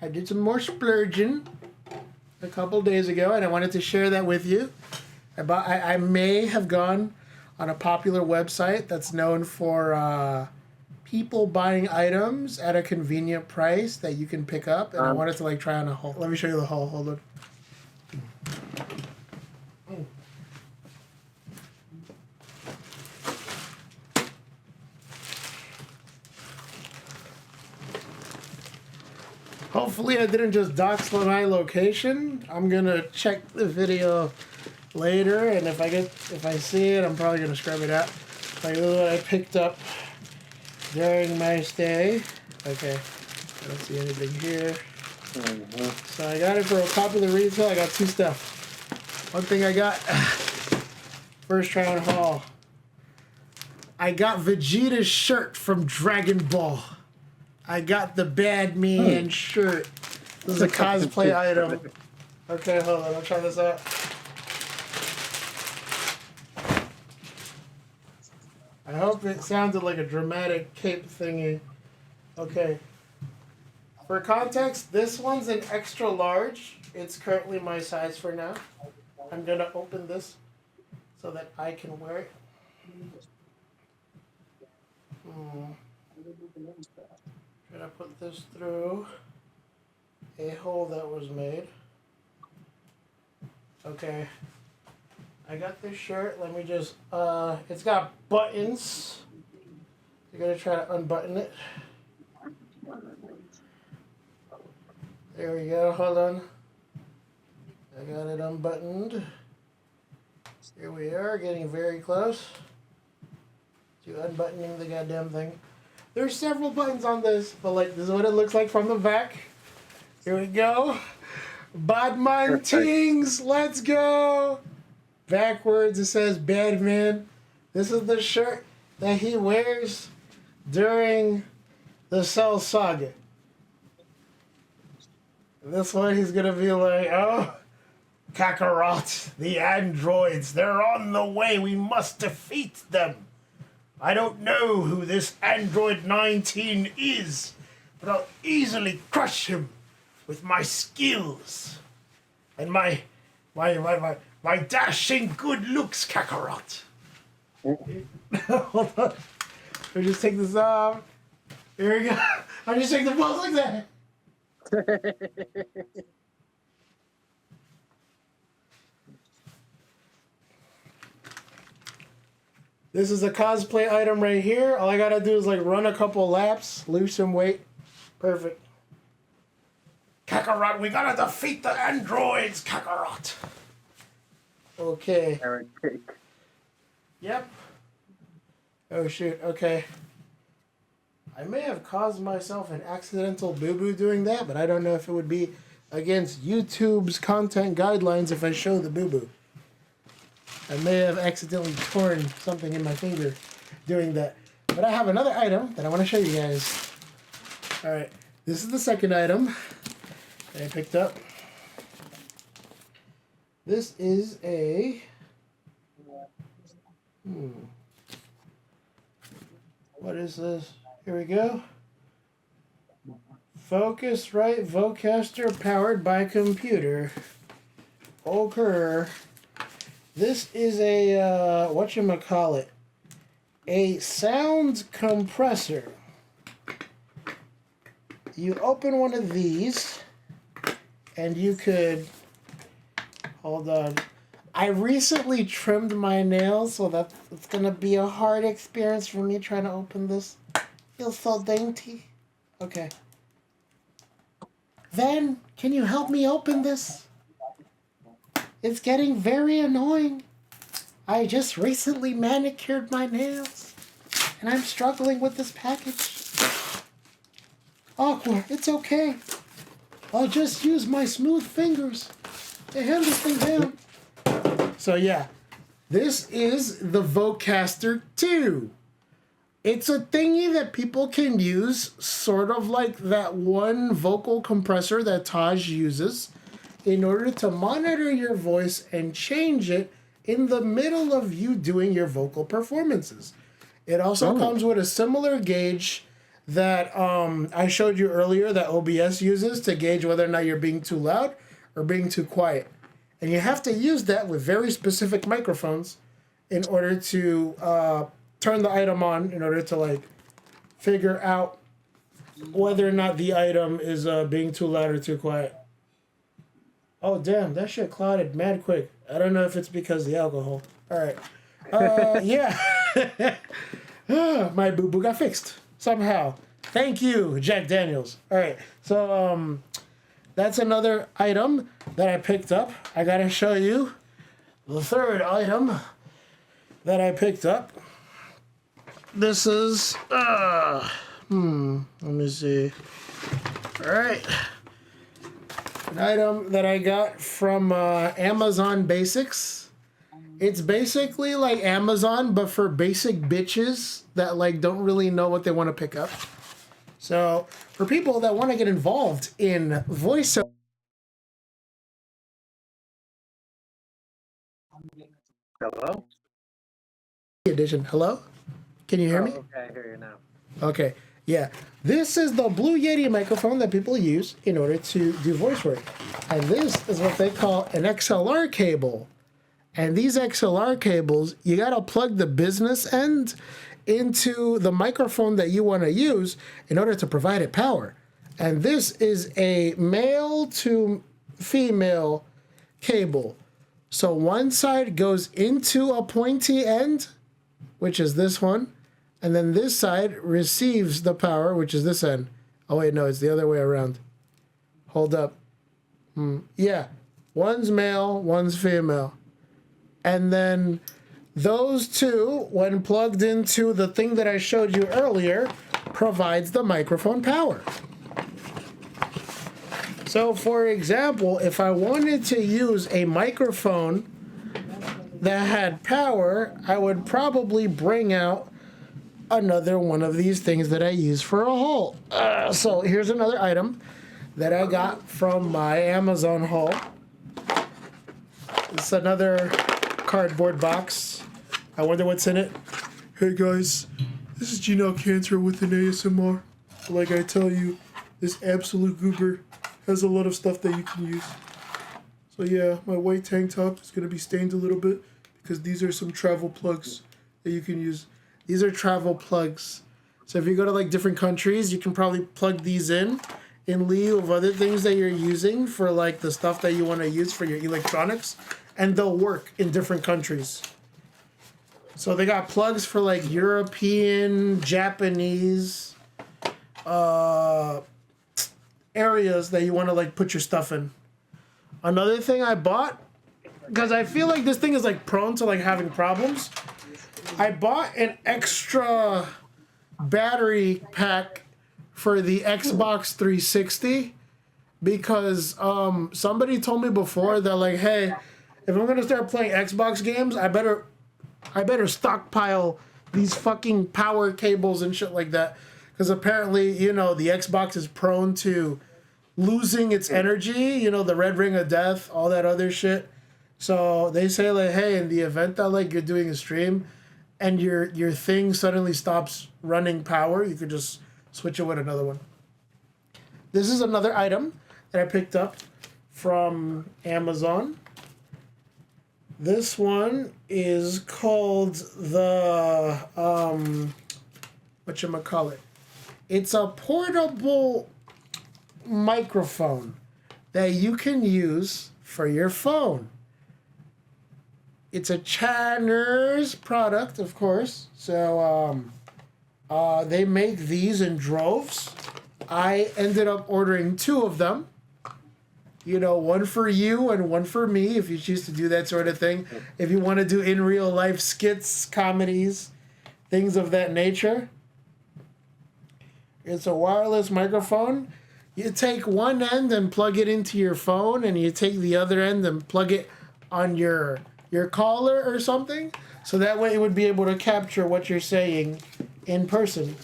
S1: I did some more splurging a couple days ago, and I wanted to share that with you. I may have gone on a popular website that's known for people buying items at a convenient price that you can pick up, and I wanted to like try on a haul. Let me show you the haul. Hold on. Hopefully I didn't just dox my location. I'm gonna check the video later, and if I see it, I'm probably gonna scrub it out. Like, this is what I picked up during my stay. Okay, I don't see anything here. So I got it for a popular retail. I got two stuff. One thing I got, first try on haul. I got Vegeta's shirt from Dragon Ball. I got the Bad Man shirt. This is a cosplay item. Okay, hold on. I'll try this out. I hope it sounded like a dramatic cape thingy. Okay. For context, this one's an extra large. It's currently my size for now. I'm going to open this so that I can wear it. Should I put this through a hole that was made? Okay. I got this shirt. Let me just, it's got buttons. You're going to try to unbutton it. There we go. Hold on. I got it unbuttoned. Here we are, getting very close to unbuttoning the goddamn thing. There's several buttons on this, but like, this is what it looks like from the back. Here we go. Badman Tings, let's go. Backwards it says Bad Man. This is the shirt that he wears during the Cell Saga. This one he's gonna be like, oh, Kakarot, the androids, they're on the way. We must defeat them. I don't know who this Android 19 is, but I'll easily crush him with my skills and my dashing good looks, Kakarot. Hold on. Let me just take this off. Here we go. I just take the balls like that. This is a cosplay item right here. All I gotta do is like run a couple laps, lose some weight. Perfect. Kakarot, we gotta defeat the androids, Kakarot. Okay. Yep. Oh shoot, okay. I may have caused myself an accidental boo-boo doing that, but I don't know if it would be against YouTube's content guidelines if I show the boo-boo. I may have accidentally torn something in my finger doing that. But I have another item that I want to show you guys. Alright, this is the second item that I picked up. This is a... What is this? Here we go. Focusrite Vocaster powered by computer. Okay. This is a, whatchamacallit, a sound compressor. You open one of these, and you could, hold on. I recently trimmed my nails, so that it's going to be a hard experience for me trying to open this. Feels so dainty. Okay. Then, can you help me open this? It's getting very annoying. I just recently manicured my nails, and I'm struggling with this package. Awkward. It's okay. I'll just use my smooth fingers to hand this thing down. So yeah, this is the Vocaster 2. It's a thingy that people can use, sort of like that one vocal compressor that Taj uses, in order to monitor your voice and change it in the middle of you doing your vocal performances. It also comes with a similar gauge that I showed you earlier that OBS uses to gauge whether or not you're being too loud or being too quiet. And you have to use that with very specific microphones in order to turn the item on, in order to like figure out whether or not the item is being too loud or too quiet. Oh damn, that shit clouded mad quick. I don't know if it's because of the alcohol. All right. Yeah. My boo-boo got fixed somehow. Thank you, Jack Daniels. All right. So that's another item that I picked up. I gotta show you the third item that I picked up. This is let me see. All right. An item that I got from Amazon Basics. It's basically like Amazon, but for basic bitches that like don't really know what they want to pick up. So for people that want to get involved in voiceover
S2: Hello?
S1: edition. Hello? Can you hear me?
S2: Okay, I hear you now.
S1: Okay. Yeah. This is the Blue Yeti microphone that people use in order to do voice work. And this is what they call an XLR cable. And these XLR cables, you got to plug the business end into the microphone that you want to use in order to provide it power. And this is a male to female cable. So one side goes into a pointy end, which is this one. And then this side receives the power, which is this end. Oh, wait, no, it's the other way around. Hold up. Yeah. One's male, one's female. And then those two, when plugged into the thing that I showed you earlier, provides the microphone power. So, for example, if I wanted to use a microphone that had power, I would probably bring out another one of these things that I use for a haul. So here's another item that I got from my Amazon haul. It's another cardboard box. I wonder what's in it. Hey guys, this is Genome Cancer with an ASMR. Like I tell you, this absolute goober has a lot of stuff that you can use. So yeah, my white tank top is gonna be stained a little bit because these are some travel plugs that you can use. These are travel plugs. So if you go to like different countries, you can probably plug these in lieu of other things that you're using for like the stuff that you want to use for your electronics, and they'll work in different countries. So they got plugs for like European, Japanese areas that you want to like put your stuff in. Another thing I bought, because I feel like this thing is like prone to like having problems, I bought an extra battery pack for the Xbox 360 because somebody told me before that like, hey, if I'm gonna start playing Xbox games, I better stockpile these fucking power cables and shit like that, because apparently, you know, the Xbox is prone to losing its energy, you know, the red ring of death, all that other shit. So they say like, hey, in the event that like you're doing a stream and your thing suddenly stops running power, you could just switch it with another one. This is another item that I picked up from Amazon. This one is called the whatchamacallit. It's a portable microphone that you can use for your phone. It's a Channer's product, of course. So they make these in droves. I ended up ordering 2 of them. You know, one for you and one for me, if you choose to do that sort of thing. If you want to do in real life skits, comedies, things of that nature. It's a wireless microphone. You take one end and plug it into your phone, and you take the other end and plug it on your collar or something. So that way it would be able to capture what you're saying in person.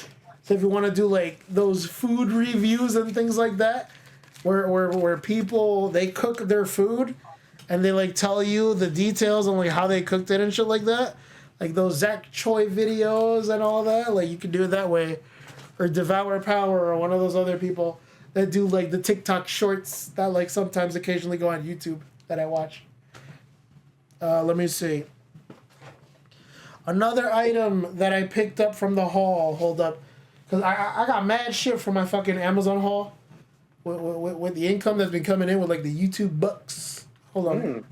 S1: So if you want to do like those food reviews and things like that, where people, they cook their food and they like tell you the details on like how they cooked it and shit like that, like those Zach Choi videos and all that, like you can do it that way or Devour Power or one of those other people that do like the TikTok shorts that like sometimes occasionally go on YouTube that I watch. Let me see. Another item that I picked up from the haul. Hold up, because I got mad shit from my fucking Amazon haul with the income that's been coming in with like the YouTube bucks. Hold on.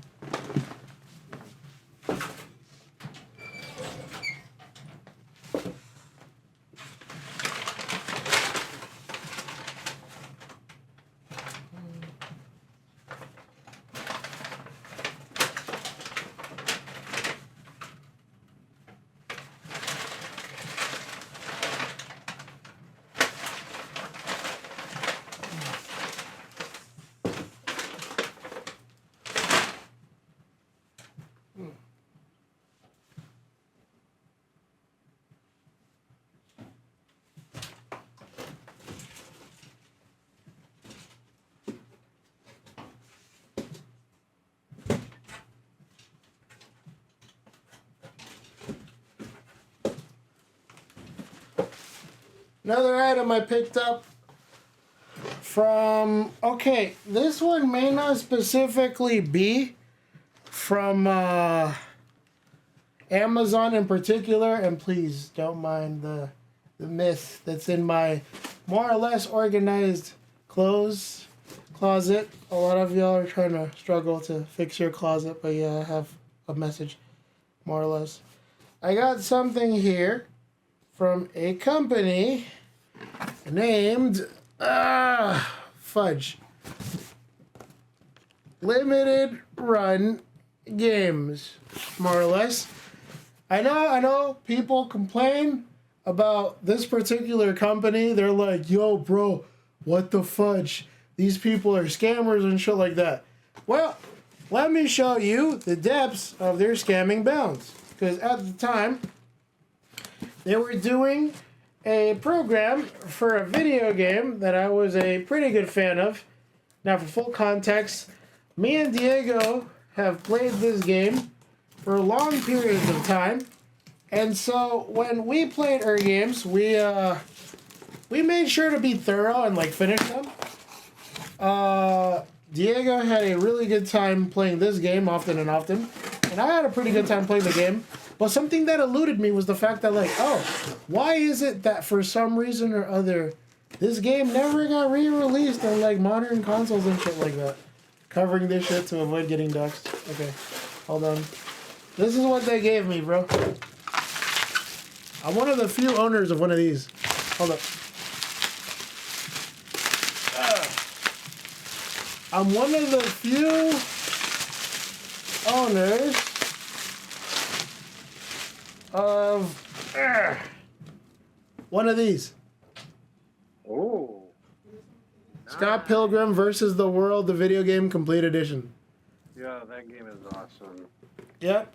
S1: Another item I picked up from, okay, this one may not specifically be from Amazon in particular, and please don't mind the myth that's in my more or less organized clothes closet. A lot of y'all are trying to struggle to fix your closet, but yeah, I have a message, more or less. I got something here from a company named Fudge. Limited Run Games, more or less. I know people complain about this particular company. They're like, yo, bro, what the fudge? These people are scammers and shit like that. Well, let me show you the depths of their scamming bounds. Because at the time, they were doing a program for a video game that I was a pretty good fan of. Now, for full context, me and Diego have played this game for long periods of time. And so when we played our games, we made sure to be thorough and like finish them. Diego had a really good time playing this game often and often. And I had a pretty good time playing the game. But something that eluded me was the fact that, like, oh, why is it that for some reason or other, this game never got re-released on, like, modern consoles and shit like that? Covering this shit to avoid getting doxxed. Okay, hold on. This is what they gave me, bro. I'm one of the few owners of one of these. Hold up. I'm one of the few owners of one of these.
S2: Oh.
S1: Scott Pilgrim versus the World, the video game complete edition.
S2: Yeah, that game is awesome.
S1: Yep.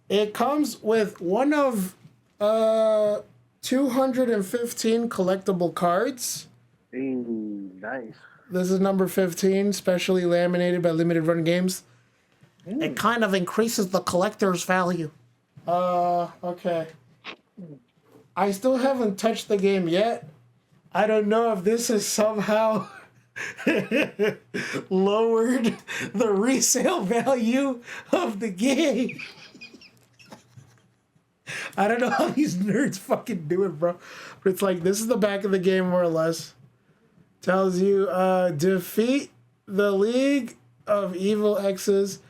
S1: It comes with one of 215 collectible cards.
S2: Ooh, nice.
S1: This is number 15, specially laminated by Limited Run Games. It kind of increases the collector's value. Okay. I still haven't touched the game yet. I don't know if this has somehow lowered the resale value of the game. I don't know how these nerds fucking do it, bro. But it's like, this is the back of the game, more or less. Tells you, defeat the League of Evil X's.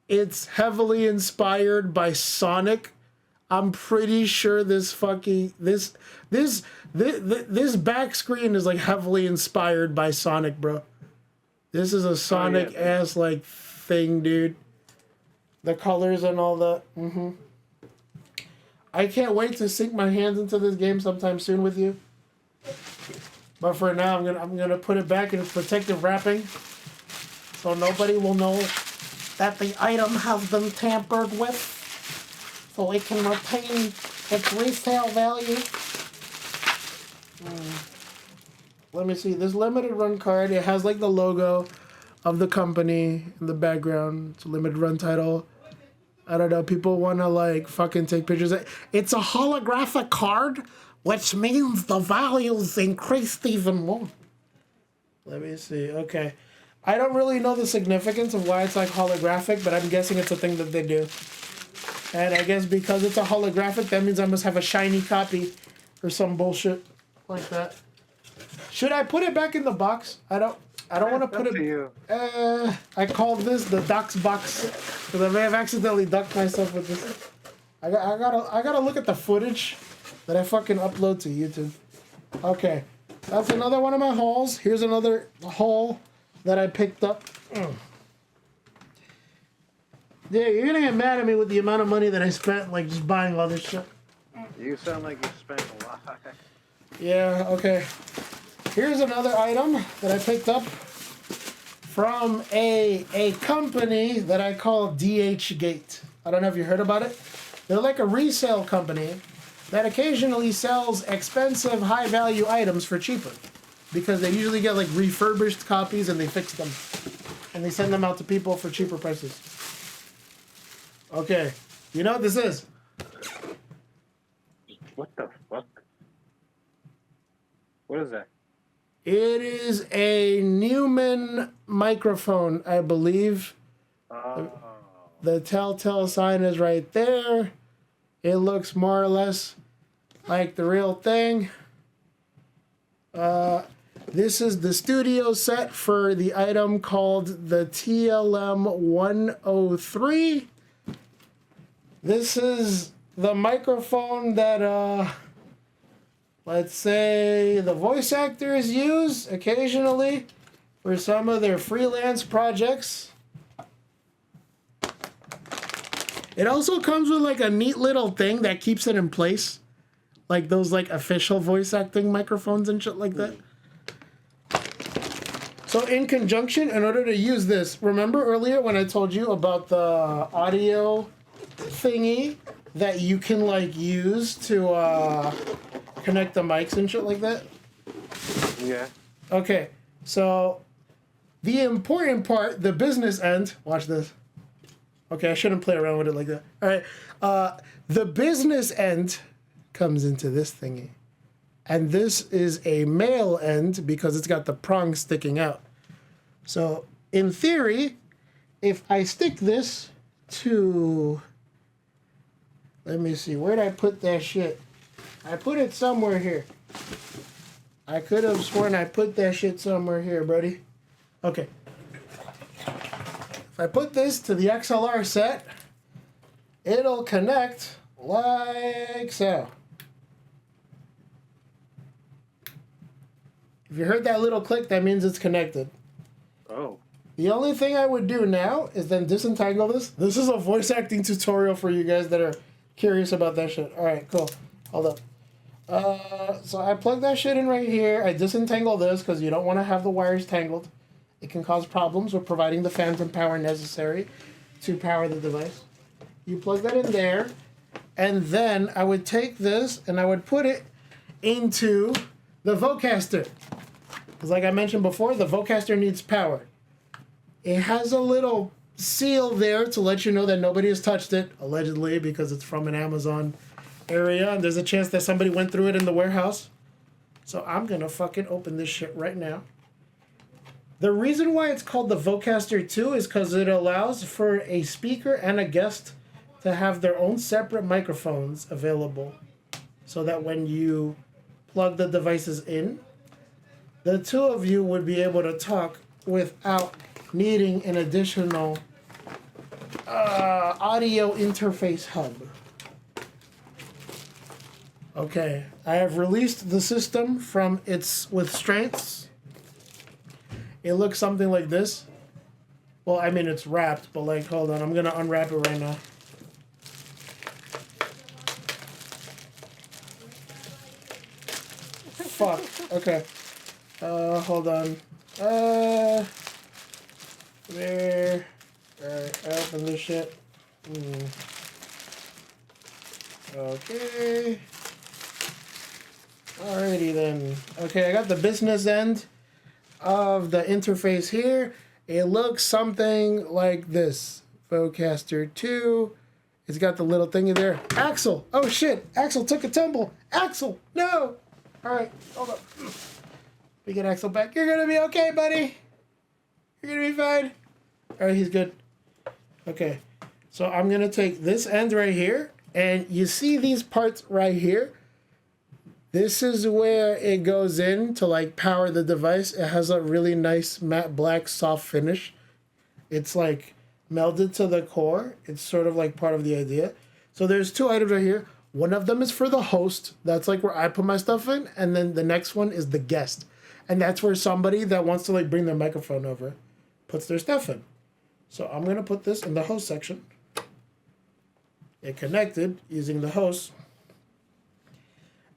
S1: It's heavily inspired by Sonic. I'm pretty sure this back screen is like heavily inspired by Sonic, bro. This is a Sonic ass like thing, dude. The colors and all that. I can't wait to sink my hands into this game sometime soon with you. But for now, I'm gonna put it back in its protective wrapping, so nobody will know that the item has been tampered with, so it can retain its resale value. Let me see. This limited run card, it has like the logo of the company in the background. It's a limited run title. I don't know. People want to like fucking take pictures. It's a holographic card which means the values increased even more. Let me see. Okay. I don't really know the significance of why it's like holographic, but I'm guessing it's a thing that they do. And I guess because it's a holographic, that means I must have a shiny copy or some bullshit like that. Should I put it back in the box? I don't want to put it. I called this the Ducks box because I may have accidentally ducked myself with this. I gotta look at the footage that I fucking upload to YouTube. Okay, that's another one of my hauls. Here's another haul that I picked up. Yeah, you're gonna get mad at me with the amount of money that I spent, like just buying all this shit.
S2: You sound like you spent a lot.
S1: Yeah. Okay. Here's another item that I picked up from a company that I call DH Gate. I don't know if you heard about it. They're like a resale company that occasionally sells expensive, high-value items for cheaper because they usually get like refurbished copies and they fix them and they send them out to people for cheaper prices. Okay, you know what this is?
S2: What the fuck? What is that?
S1: It is a Neumann microphone, I believe. The telltale sign is right there. It looks more or less like the real thing. This is the studio set for the item called the TLM 103. This is the microphone that, let's say, the voice actors use occasionally for some of their freelance projects. It also comes with like a neat little thing that keeps it in place. Like those like official voice acting microphones and shit like that. So in conjunction, in order to use this, remember earlier when I told you about the audio thingy that you can like use to connect the mics and shit like that?
S2: Yeah.
S1: Okay, so the important part, the business end, watch this. Okay, I shouldn't play around with it like that. All right, the business end comes into this thingy. And this is a male end because it's got the prong sticking out. So, in theory, if I stick this to... Let me see, where'd I put that shit? I put it somewhere here. I could have sworn I put that shit somewhere here, buddy. Okay. If I put this to the XLR set, it'll connect like so. If you heard that little click, that means it's connected.
S2: Oh.
S1: The only thing I would do now is then disentangle this. This is a voice acting tutorial for you guys that are curious about that shit. All right, cool. Hold up. So I plug that shit in right here. I disentangle this because you don't want to have the wires tangled. It can cause problems with providing the phantom power necessary to power the device. You plug that in there, and then I would take this and I would put it into the Vocaster. Because like I mentioned before, the Vocaster needs power. It has a little seal there to let you know that nobody has touched it, allegedly, because it's from an Amazon area, and there's a chance that somebody went through it in the warehouse. So I'm gonna fucking open this shit right now. The reason why it's called the Vocaster 2 is because it allows for a speaker and a guest to have their own separate microphones available, so that when you plug the devices in, the two of you would be able to talk without needing an additional audio interface hub. Okay, I have released the system from its constraints. It looks something like this. Well, I mean, it's wrapped, but like, hold on, I'm gonna unwrap it right now. Fuck, okay. Hold on. There. Alright, I open this shit. Okay. Alrighty then. Okay, I got the business end of the interface here. It looks something like this. Vocaster 2. It's got the little thingy there. Axel! Oh shit! Axel took a tumble! Axel! No! Alright, hold up. We get Axel back. You're gonna be okay, buddy! You're gonna be fine. Alright, he's good. Okay. So I'm gonna take this end right here, and you see these parts right here? This is where it goes in to like power the device. It has a really nice matte black soft finish. It's like melded to the core. It's sort of like part of the idea. So there's two items right here. One of them is for the host. That's like where I put my stuff in. And then the next one is the guest. And that's where somebody that wants to like bring their microphone over puts their stuff in. So I'm going to put this in the host section. It connected using the host.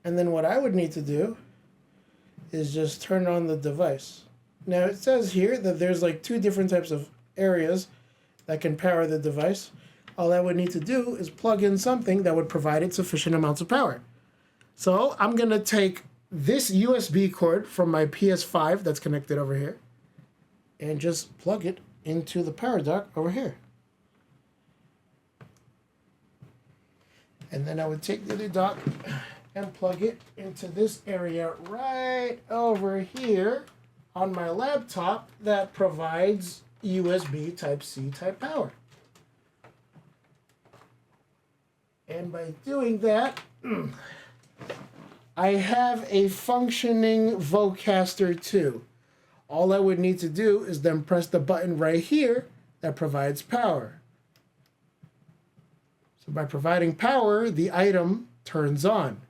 S1: And then what I would need to do is just turn on the device. Now it says here that there's like two different types of areas that can power the device. All I would need to do is plug in something that would provide it sufficient amounts of power. So I'm gonna take this USB cord from my PS5 that's connected over here and just plug it into the power dock over here. And then I would take the other dock and plug it into this area right over here on my laptop that provides USB Type-C type power. And by doing that, I have a functioning Vocaster 2. All I would need to do is then press the button right here that provides power. So by providing power, the item turns on.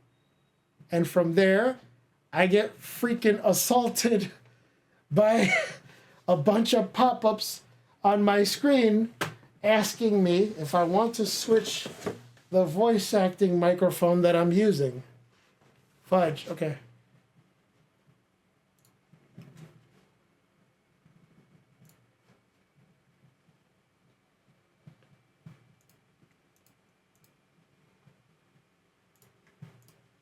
S1: And from there, I get freaking assaulted by a bunch of pop-ups on my screen asking me if I want to switch the voice acting microphone that I'm using. Fudge, okay.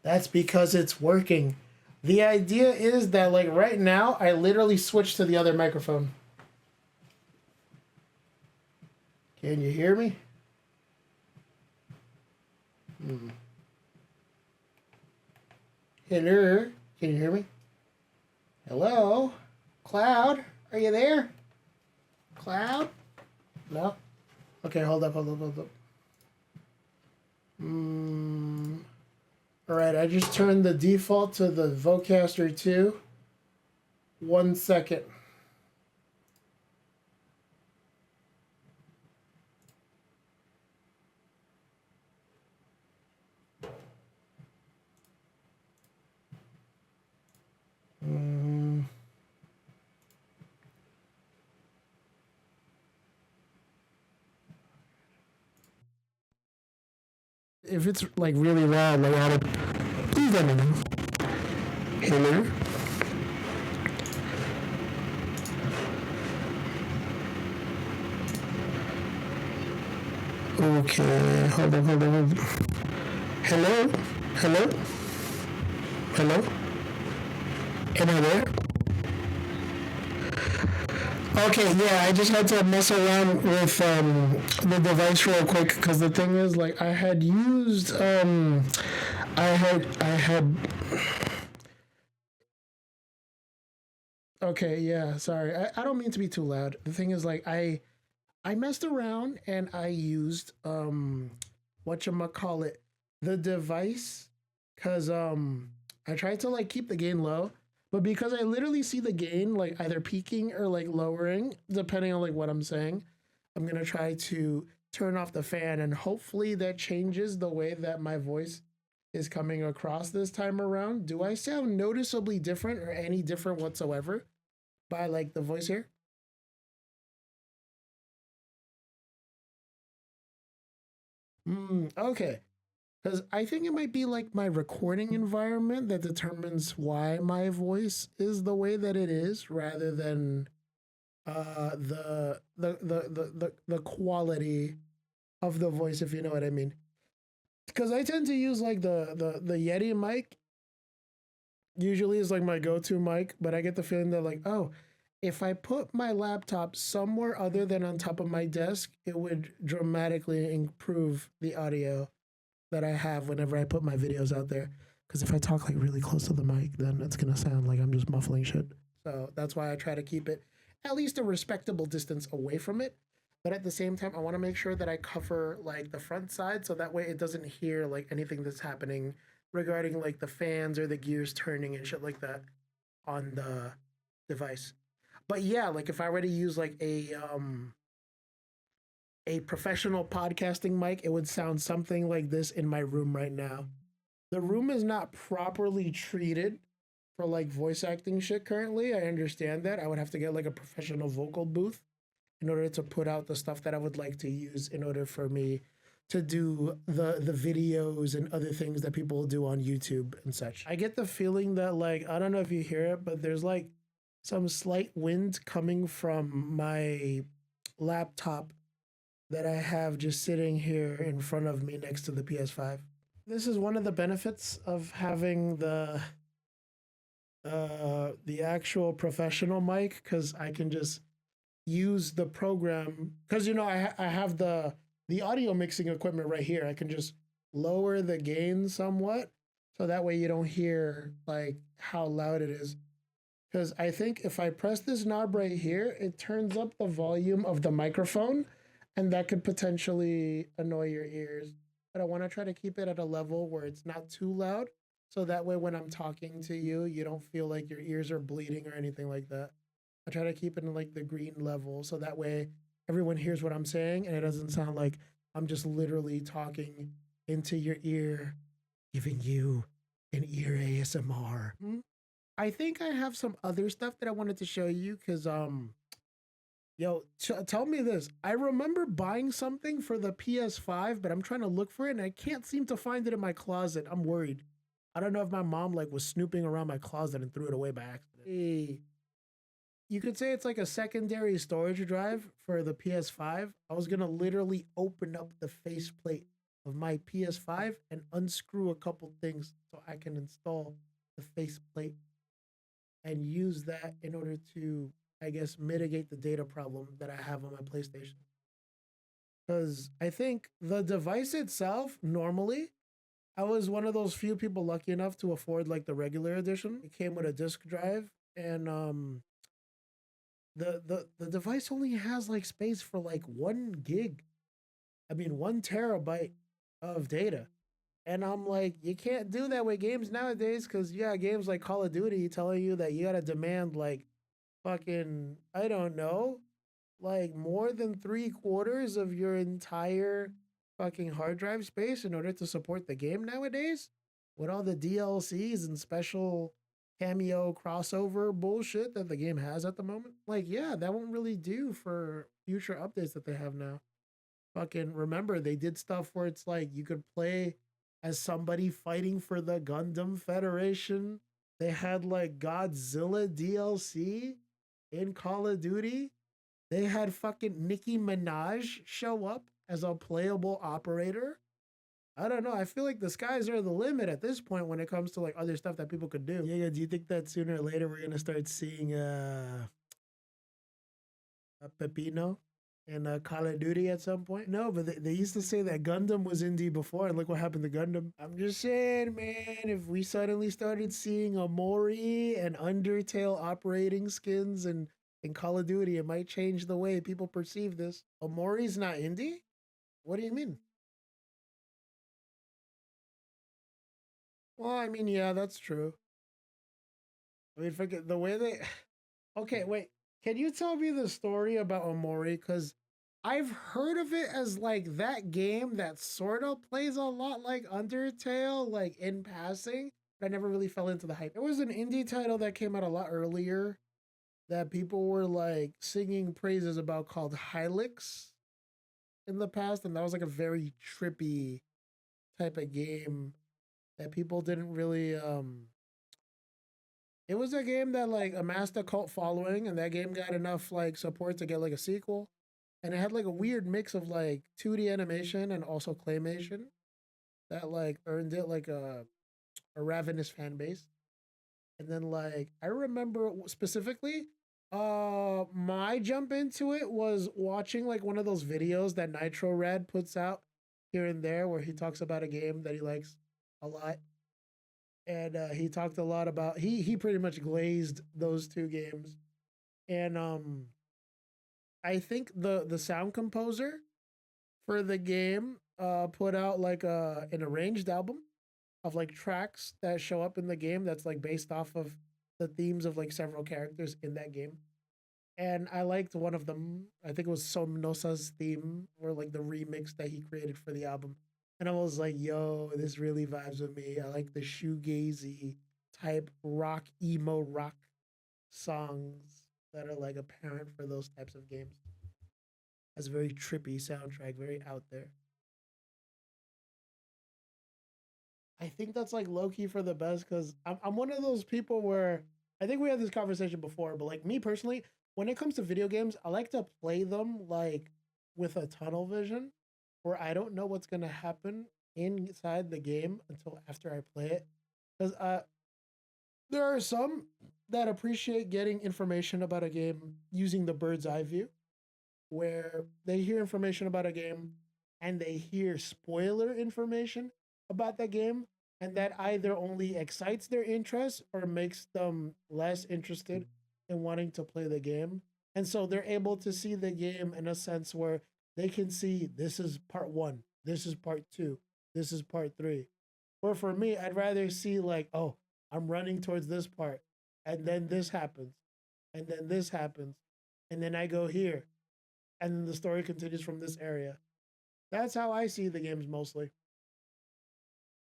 S1: That's because it's working. The idea is that, like, right now, I literally switched to the other microphone. Can you hear me? Hello? Can you hear me? Hello? Cloud? Are you there? Cloud? No? Okay, hold up. Alright, I just turned the default to the Vocaster 2. 1 second. If it's like really loud, like please let me know. Hello? Okay, hold on. Hello? Am I there? Okay, yeah, I just had to mess around with the device real quick because the thing is, like, I had used okay, yeah, sorry. I don't mean to be too loud. The thing is, like, I messed around and I used whatchamacallit, the device, because I tried to like keep the gain low, but because I literally see the gain like either peaking or like lowering depending on like what I'm saying, I'm gonna try to turn off the fan and hopefully that changes the way that my voice is coming across this time around. Do I sound noticeably different or any different whatsoever by like the voice here? Okay. Because I think it might be like my recording environment that determines why my voice is the way that it is, rather than the quality of the voice, if you know what I mean. Because I tend to use like the Yeti mic. Usually is like my go-to mic, but I get the feeling that like, oh, if I put my laptop somewhere other than on top of my desk, it would dramatically improve the audio that I have whenever I put my videos out there. Because if I talk like really close to the mic, then it's gonna sound like I'm just muffling shit. So that's why I try to keep it at least a respectable distance away from it. But at the same time, I want to make sure that I cover like the front side so that way it doesn't hear like anything that's happening regarding like the fans or the gears turning and shit like that on the device. But yeah, like if I were to use like a professional podcasting mic, it would sound something like this in my room right now. The room is not properly treated for like voice acting shit currently. I understand that. I would have to get like a professional vocal booth in order to put out the stuff that I would like to use in order for me to do the videos and other things that people do on YouTube and such. I get the feeling that like I don't know if you hear it, but there's like some slight wind coming from my laptop that I have just sitting here in front of me next to the PS5. This is one of the benefits of having the actual professional mic because I can just use the program because you know I have the audio mixing equipment right here. I can just lower the gain somewhat so that way you don't hear like how loud it is. Because I think if I press this knob right here, it turns up the volume of the microphone, and that could potentially annoy your ears. But I want to try to keep it at a level where it's not too loud, so that way when I'm talking to you, you don't feel like your ears are bleeding or anything like that. I try to keep it in like the green level, so that way everyone hears what I'm saying, and it doesn't sound like I'm just literally talking into your ear, giving you an ear ASMR. I think I have some other stuff that I wanted to show you because yo, tell me this. I remember buying something for the PS5, but I'm trying to look for it and I can't seem to find it in my closet. I'm worried. I don't know if my mom like was snooping around my closet and threw it away by accident. Hey, you could say it's like a secondary storage drive for the PS5. I was gonna literally open up the faceplate of my PS5 and unscrew a couple things so I can install the faceplate and use that in order to, I guess, mitigate the data problem that I have on my PlayStation. Because I think the device itself, normally, I was one of those few people lucky enough to afford like the regular edition. It came with a disk drive, and the device only has like space for like 1 gig. I mean 1 terabyte of data. And I'm like, you can't do that with games nowadays because you got games like Call of Duty telling you that you gotta demand like fucking, I don't know, like more than 3/4 of your entire fucking hard drive space in order to support the game nowadays with all the DLCs and special cameo crossover bullshit that the game has at the moment. Like, yeah, that won't really do for future updates that they have now. Fucking remember, they did stuff where it's like you could play as somebody fighting for the Gundam Federation. They had like Godzilla DLC in Call of Duty. They had fucking Nicki Minaj show up as a playable operator. I don't know. I feel like the skies are the limit at this point when it comes to like other stuff that people could do. Yeah, do you think that sooner or later we're gonna start seeing a Pepino in Call of Duty at some point? No, but they used to say that Gundam was indie before, and look what happened to Gundam. I'm just saying, man, if we suddenly started seeing Amori and Undertale operating skins and in Call of Duty, it might change the way people perceive this. Amori's not indie? What do you mean? Well, I mean, yeah, that's true. I mean, forget the way they. Okay, wait. Can you tell me the story about Omori? Because I've heard of it as like that game that sort of plays a lot like Undertale, like in passing, but I never really fell into the hype. There was an indie title that came out a lot earlier that people were like singing praises about called Hylix in the past, and that was like a very trippy type of game that people didn't really it was a game that like amassed a cult following, and that game got enough like support to get like a sequel. And it had like a weird mix of like 2D animation and also claymation that like earned it like a ravenous fan base. And then like I remember specifically My jump into it was watching like one of those videos that Nitro Red puts out here and there, where he talks about a game that he likes a lot, and he talked a lot about he pretty much glazed those two games, and I think the sound composer for the game put out like an arranged album of like tracks that show up in the game that's like based off of the themes of like several characters in that game. And I liked one of them. I think it was Somnosa's theme, or like the remix that he created for the album. And I was like, yo, this really vibes with me. I like the shoegazy type rock, emo rock songs that are like apparent for those types of games. Has a very trippy soundtrack, very out there. I think that's like low key for the best because I'm one of those people where I think we had this conversation before, but like me personally, when it comes to video games, I like to play them like with a tunnel vision where I don't know what's gonna happen inside the game until after I play it. Because there are some that appreciate getting information about a game using the bird's eye view, where they hear information about a game and they hear spoiler information about that game, and that either only excites their interest or makes them less interested in wanting to play the game. And so they're able to see the game in a sense where they can see this is part one, this is part two, this is part three. Or for me, I'd rather see like, oh, I'm running towards this part, and then this happens, and then this happens, and then I go here, and then the story continues from this area. That's how I see the games mostly.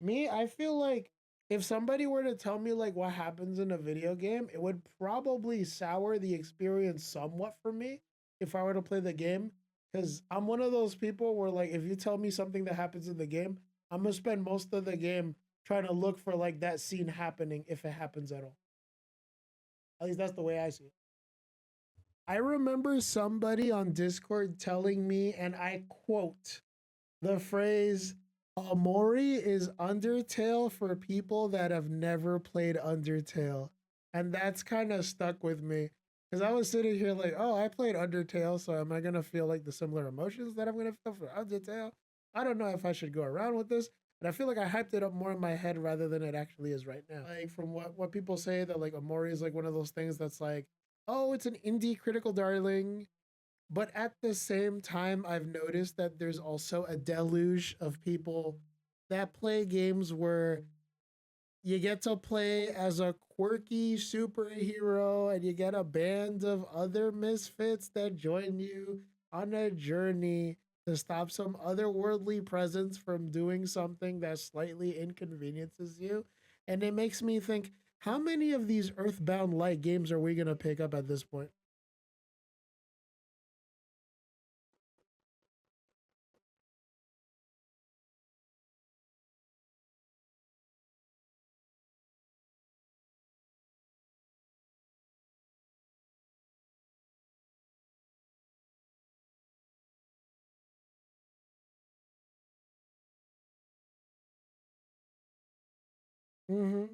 S1: Me, I feel like if somebody were to tell me like what happens in a video game, it would probably sour the experience somewhat for me if I were to play the game. Because I'm one of those people where like if you tell me something that happens in the game, I'm gonna spend most of the game trying to look for like that scene happening if it happens at all. At least that's the way I see it. I remember somebody on Discord telling me, and I quote, the phrase Amori is Undertale for people that have never played Undertale. And that's kind of stuck with me. Because I was sitting here like, oh, I played Undertale, so am I going to feel like the similar emotions that I'm going to feel for Undertale? I don't know if I should go around with this. And I feel like I hyped it up more in my head rather than it actually is right now. Like, from what people say, that like Amori is like one of those things that's like, oh, it's an indie critical darling, but at the same time, I've noticed that there's also a deluge of people that play games where you get to play as a quirky superhero and you get a band of other misfits that join you on a journey to stop some otherworldly presence from doing something that slightly inconveniences you. And it makes me think, how many of these Earthbound-like games are we going to pick up at this point? Mm-hmm.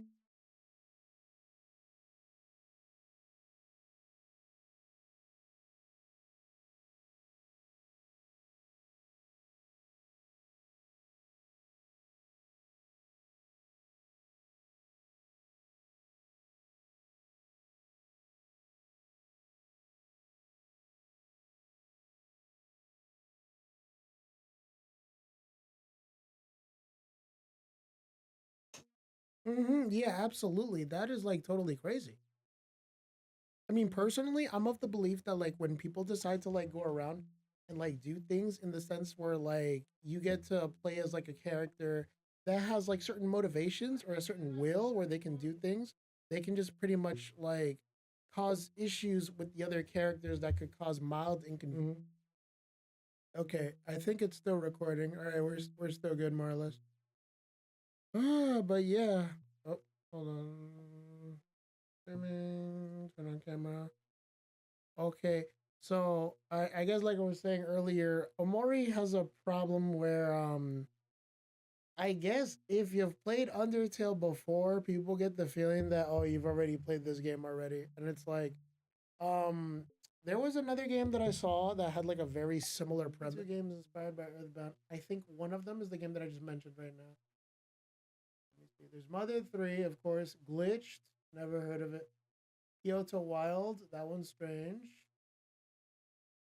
S1: Mm-hmm. Yeah, absolutely. That is like totally crazy. I mean, personally, I'm of the belief that like when people decide to like go around and like do things in the sense where like you get to play as like a character that has like certain motivations or a certain will where they can do things, they can just pretty much like cause issues with the other characters that could cause mild inconvenience. Okay, I think it's still recording. All right, we're still good more or less. But yeah. Oh, hold on. Streaming, turn on camera. Okay, so I guess like I was saying earlier, Omori has a problem where I guess if you've played Undertale before, people get the feeling that oh you've already played this game already, and it's like There was another game that I saw that had like a very similar premise. Two games inspired by Earthbound. I think one of them is the game that I just mentioned right now. Let me see. There's Mother 3, of course. Glitched. Never heard of it. Kyoto Wild. That one's strange.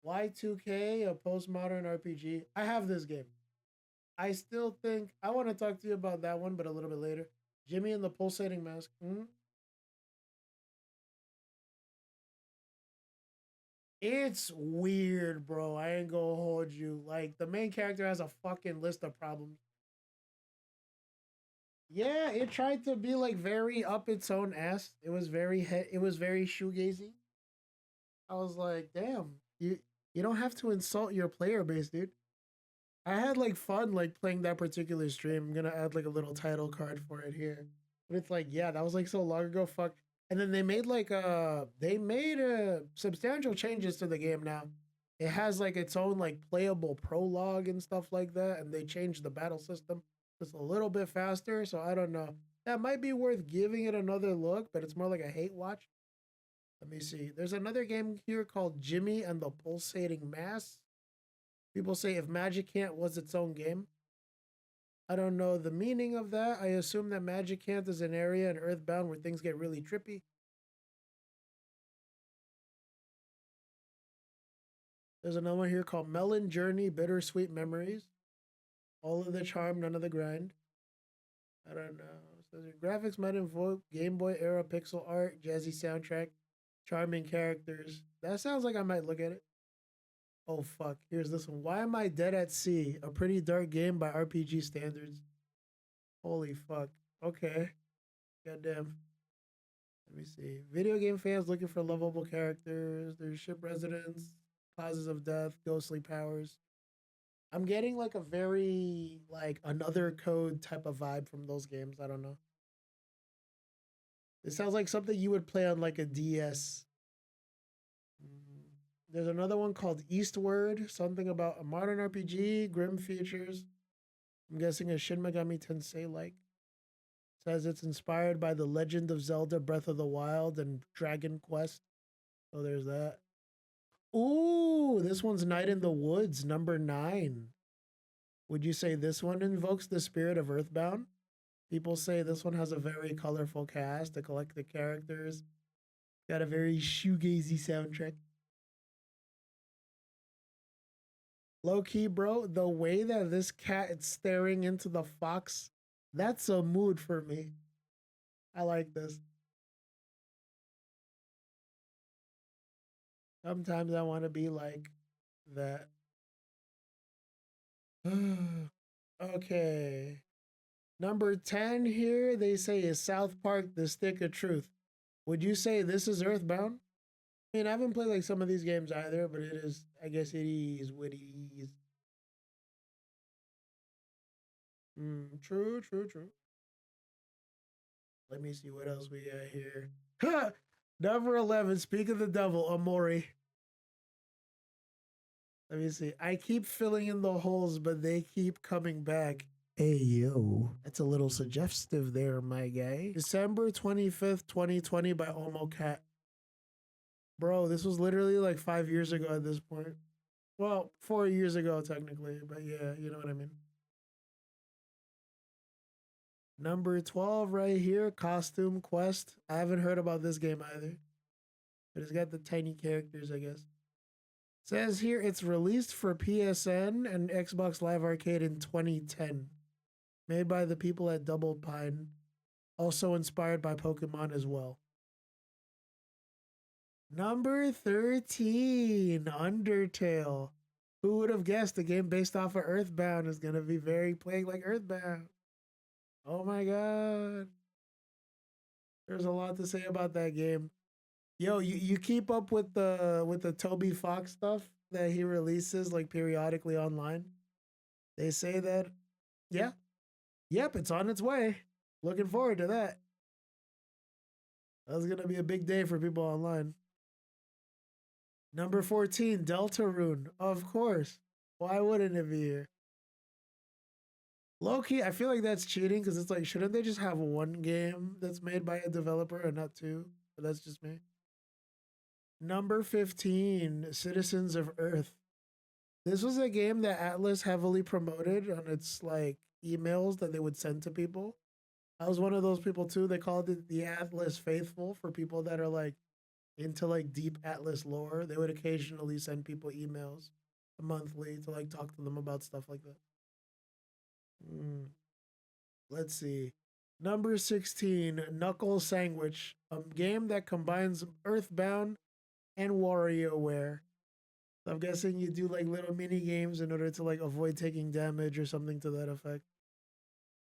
S1: Y2K, a postmodern RPG. I have this game. I still think I want to talk to you about that one, but a little bit later. Jimmy and the Pulsating Mask. It's weird, bro. I ain't gonna hold you. Like the main character has a fucking list of problems. Yeah, it tried to be like very up its own ass. It was very it was very shoegazy. I was like, damn, you don't have to insult your player base, dude. I had like fun like playing that particular stream. I'm gonna add like a little title card for it here. But it's like, yeah, that was like so long ago. Fuck. And then they made substantial changes to the game now. It has like its own like playable prologue and stuff like that, and they changed the battle system just a little bit faster. So I don't know. That might be worth giving it another look, but it's more like a hate watch. Let me see. There's another game here called Jimmy and the Pulsating Mass. People say if Magic Ant was its own game. I don't know the meaning of that. I assume that Magic Ant is an area in Earthbound where things get really trippy. There's another one here called Melon Journey, Bittersweet Memories. All of the charm, none of the grind. I don't know. So the graphics might invoke Game Boy era pixel art, jazzy soundtrack, charming characters. That sounds like I might look at it. Oh fuck, here's this one. Why Am I Dead at Sea? A pretty dark game by RPG standards. Holy fuck. Okay. Goddamn. Let me see. Video game fans looking for lovable characters. There's ship residents, causes of death, ghostly powers. I'm getting like a very like another code type of vibe from those games. I don't know. It sounds like something you would play on like a DS. Mm. There's another one called Eastward, something about a modern RPG, grim features. I'm guessing a Shin Megami Tensei like. Says it's inspired by The Legend of Zelda Breath of the Wild and Dragon Quest. So there's that. Ooh, this one's Night in the Woods, number 9. Would you say this one invokes the spirit of Earthbound? People say this one has a very colorful cast, eclectic characters, got a very shoegazy soundtrack. Low key, bro, the way that this cat is staring into the fox, that's a mood for me. I like this. Sometimes I want to be like that. Okay. Number 10 here, they say is South Park The Stick of Truth. Would you say this is Earthbound? I mean, I haven't played like some of these games either, but it is, I guess it is what it is. True, true, true. Let me see what else we got here. Ha! Number 11, speak of the devil, Amori. Let me see. I keep filling in the holes, but they keep coming back. Hey, yo. That's a little suggestive there, my guy. December 25th, 2020 by Omocat. Bro, this was literally like 5 years ago at this point. Well, 4 years ago, technically, but yeah, you know what I mean. Number 12 right here, Costume Quest. I haven't heard about this game either, but it's got the tiny characters, I guess. Says here it's released for PSN and Xbox Live Arcade in 2010. Made by the people at Double Pine. Also inspired by Pokemon as well. Number 13, Undertale. Who would have guessed a game based off of Earthbound is going to be very playing like Earthbound? Oh my god. There's a lot to say about that game. Yo, you keep up with the Toby Fox stuff that he releases like periodically online? They say that yeah. Yep, it's on its way. Looking forward to that. That's going to be a big day for people online. Number 14, Deltarune. Of course. Why wouldn't it be here? Low key, I feel like that's cheating because it's like, shouldn't they just have one game that's made by a developer and not two? But that's just me. Number 15, Citizens of Earth. This was a game that Atlas heavily promoted on its like emails that they would send to people. I was one of those people too. They called it the Atlas Faithful for people that are like into like deep Atlas lore. They would occasionally send people emails monthly to like talk to them about stuff like that. Mm. Let's see. Number 16, Knuckle Sandwich, a game that combines Earthbound and WarioWare. So I'm guessing you do like little mini games in order to like avoid taking damage or something to that effect.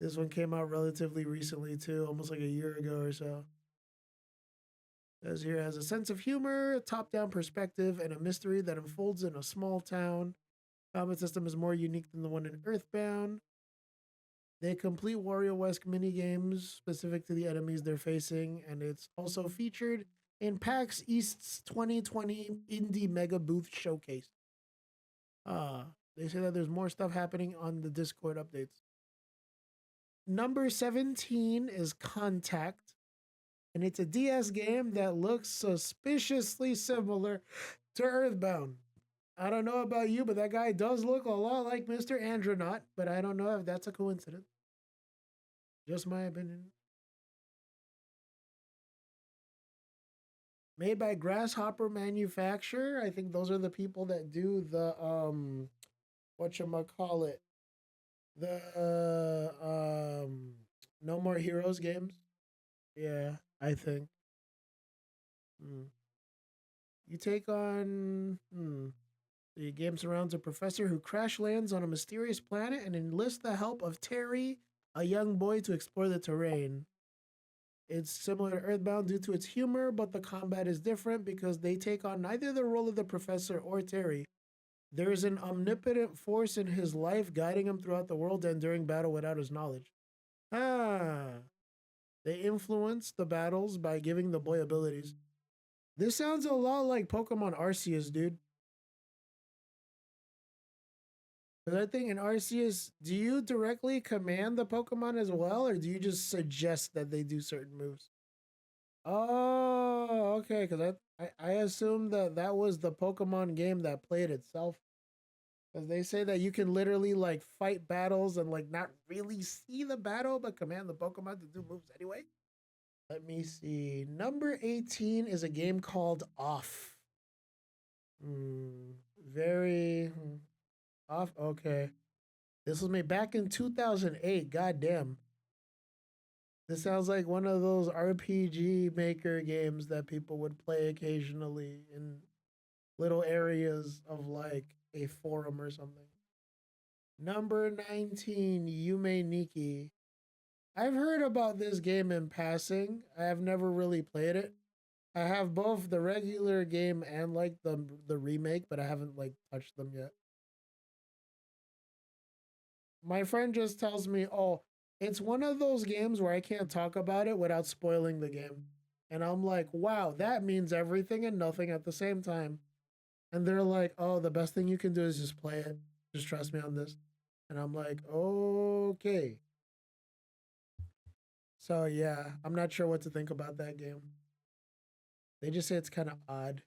S1: This one came out relatively recently too, almost like a year ago or so. As here has a sense of humor, a top-down perspective, and a mystery that unfolds in a small town. Combat system is more unique than the one in Earthbound. They complete Wario-esque mini games specific to the enemies they're facing, and it's also featured in PAX East's 2020 Indie Mega Booth Showcase. They say that there's more stuff happening on the Discord updates. Number 17 is Contact, and it's a DS game that looks suspiciously similar to Earthbound. I don't know about you, but that guy does look a lot like Mr. Andronaut, but I don't know if that's a coincidence. Just my opinion. Made by Grasshopper Manufacture. I think those are the people that do the whatchamacallit, the No More Heroes games. Yeah, I think. Hmm. You take on the game surrounds a professor who crash lands on a mysterious planet and enlists the help of Terry, a young boy, to explore the terrain. It's similar to Earthbound due to its humor, but the combat is different because they take on neither the role of the professor or Terry. There is an omnipotent force in his life guiding him throughout the world and during battle without his knowledge. Ah. They influence the battles by giving the boy abilities. This sounds a lot like Pokemon Arceus, dude. Because I think in Arceus, do you directly command the Pokemon as well, or do you just suggest that they do certain moves? Oh, okay. Because I assumed that that was the Pokemon game that played itself. Because they say that you can literally like fight battles and like not really see the battle, but command the Pokemon to do moves anyway. Let me see. Number 18 is a game called Off. Very off. Okay. This was made back in 2008. God damn. This sounds like one of those RPG maker games that people would play occasionally in little areas of like a forum or something. Number 19, Yume Nikki. I've heard about this game in passing. I have never really played it. I have both the regular game and like the remake, but I haven't like touched them yet. My friend just tells me, "Oh, it's one of those games where I can't talk about it without spoiling the game." And I'm like, "Wow, that means everything and nothing at the same time." And they're like, "Oh, the best thing you can do is just play it. Just trust me on this." And I'm like, "Okay." So yeah, I'm not sure what to think about that game. They just say it's kind of odd.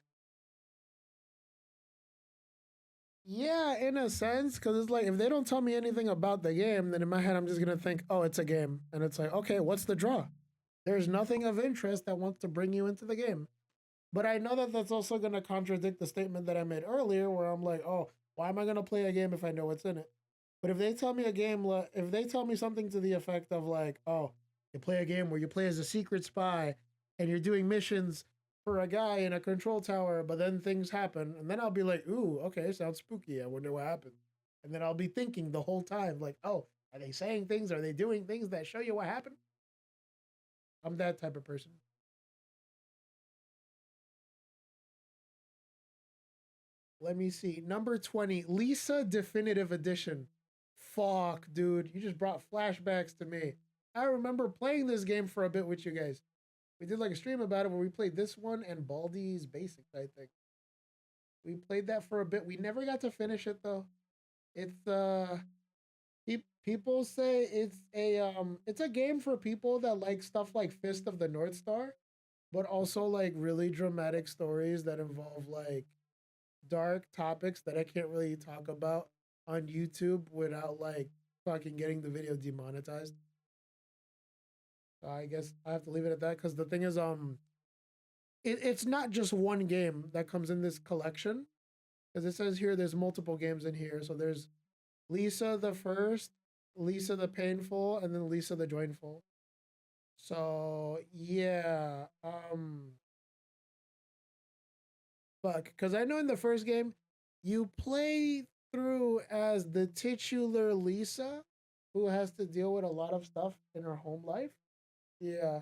S1: Yeah, in a sense, because it's like if they don't tell me anything about the game, then in my head I'm just gonna think, oh, it's a game, and it's like, okay, what's the draw? There's nothing of interest that wants to bring you into the game. But I know that that's also gonna contradict the statement that I made earlier, where I'm like, oh, why am I gonna play a game if I know what's in it? But if they tell me a game, if they tell me something to the effect of like, oh, you play a game where you play as a secret spy and you're doing missions for a guy in a control tower, but then things happen, and then I'll be like, ooh, okay, sounds spooky. I wonder what happened. And then I'll be thinking the whole time, like, oh, are they saying things? Are they doing things that show you what happened? I'm that type of person. Let me see. Number 20, Lisa Definitive Edition. Fuck, dude. You just brought flashbacks to me. I remember playing this game for a bit with you guys. We did like a stream about it where we played this one and Baldi's Basics, I think. We played that for a bit. We never got to finish it though. It's people say it's a game for people that like stuff like Fist of the North Star, but also like really dramatic stories that involve like dark topics that I can't really talk about on YouTube without like fucking getting the video demonetized. So I guess I have to leave it at that because the thing is, it's not just one game that comes in this collection because it says here there's multiple games in here. So there's Lisa the First, Lisa the Painful, and then Lisa the Joyful. So yeah, fuck, because I know in the first game you play through as the titular Lisa, who has to deal with a lot of stuff in her home life. Yeah.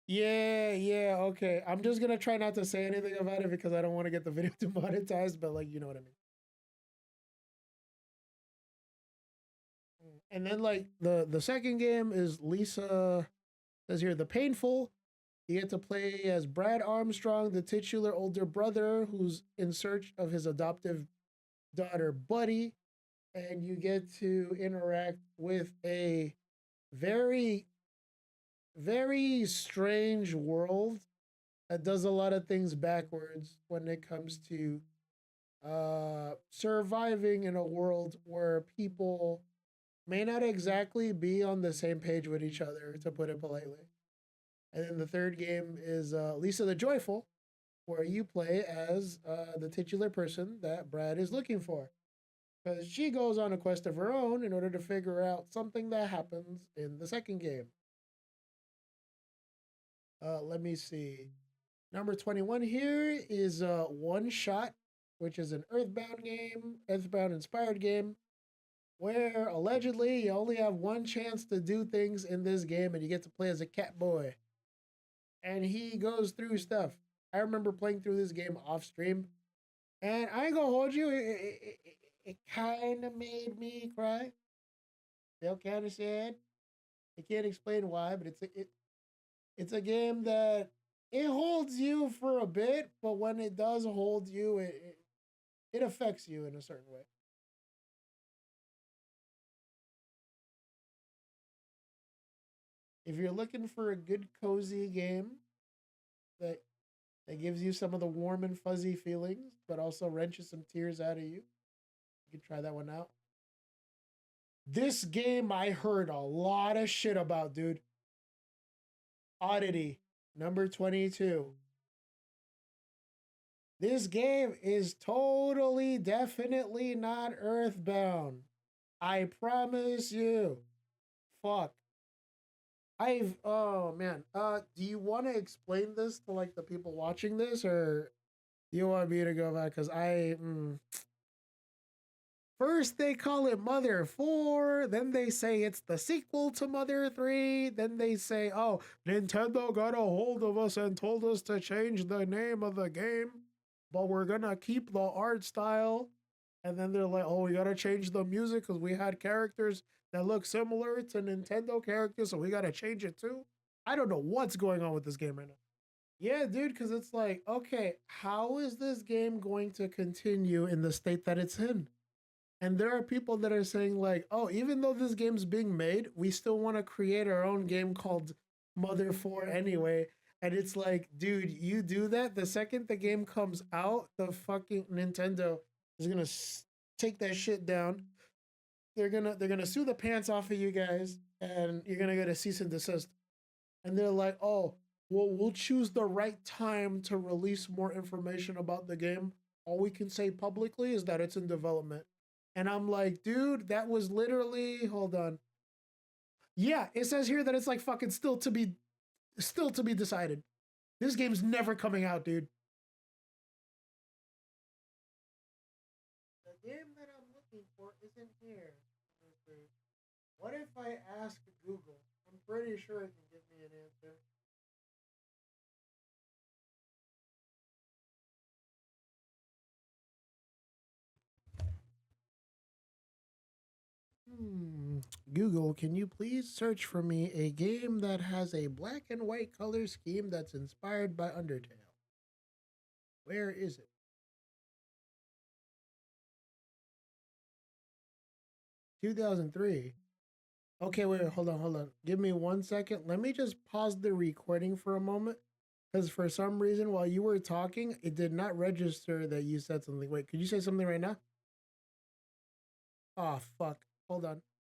S1: Yeah, okay. I'm just gonna try not to say anything about it because I don't want to get the video demonetized, but like you know what I mean. And then like the second game is Lisa says here the painful. You get to play as Brad Armstrong, the titular older brother who's in search of his adoptive daughter Buddy, and you get to interact with a very very strange world that does a lot of things backwards when it comes to surviving in a world where people may not exactly be on the same page with each other, to put it politely. And then the third game is Lisa the Joyful, where you play as the titular person that Brad is looking for. Because she goes on a quest of her own in order to figure out something that happens in the second game. Let me see. Number 21 here is One Shot, which is an Earthbound game, Earthbound inspired game, where allegedly you only have one chance to do things in this game and you get to play as a cat boy. And he goes through stuff. I remember playing through this game off stream, and I ain't gonna hold you, it kind of made me cry. Felt kind of sad. I can't explain why, but it's a game that it holds you for a bit, but when it does hold you, it affects you in a certain way. If you're looking for a good cozy game that gives you some of the warm and fuzzy feelings, but also wrenches some tears out of you, you can try that one out. This game I heard a lot of shit about, dude. Oddity, number 22. This game is totally, definitely not Earthbound. I promise you. Fuck. Oh man. Do you want to explain this to like the people watching this, or do you want me to go back? Because first they call it Mother 4, then they say it's the sequel to Mother 3, then they say, oh, Nintendo got a hold of us and told us to change the name of the game, but we're gonna keep the art style. And then they're like, oh, we gotta change the music because we had characters that look similar to Nintendo characters, so we gotta change it too. I don't know what's going on with this game right now. Yeah, dude, because it's like, okay, how is this game going to continue in the state that it's in? And there are people that are saying, like, oh, even though this game's being made, we still want to create our own game called Mother 4 anyway. And it's like, dude, you do that, the second the game comes out, the fucking Nintendo is gonna take that shit down. They're gonna sue the pants off of you guys, and you're gonna get a cease and desist. And they're like, oh, well, we'll choose the right time to release more information about the game. All we can say publicly is that it's in development. And I'm like, dude, that was literally, hold on. Yeah, it says here that it's like fucking still to be decided. This game's never coming out, dude. The game that I'm looking for isn't here. What if I ask Google? I'm pretty sure it can give me an answer. Google, can you please search for me a game that has a black and white color scheme that's inspired by Undertale? Where is it? 2003. Okay, wait, hold on, hold on. Give me 1 second. Let me just pause the recording for a moment. Because for some reason, while you were talking, it did not register that you said something. Wait, could you say something right now? Oh, fuck. Hold on.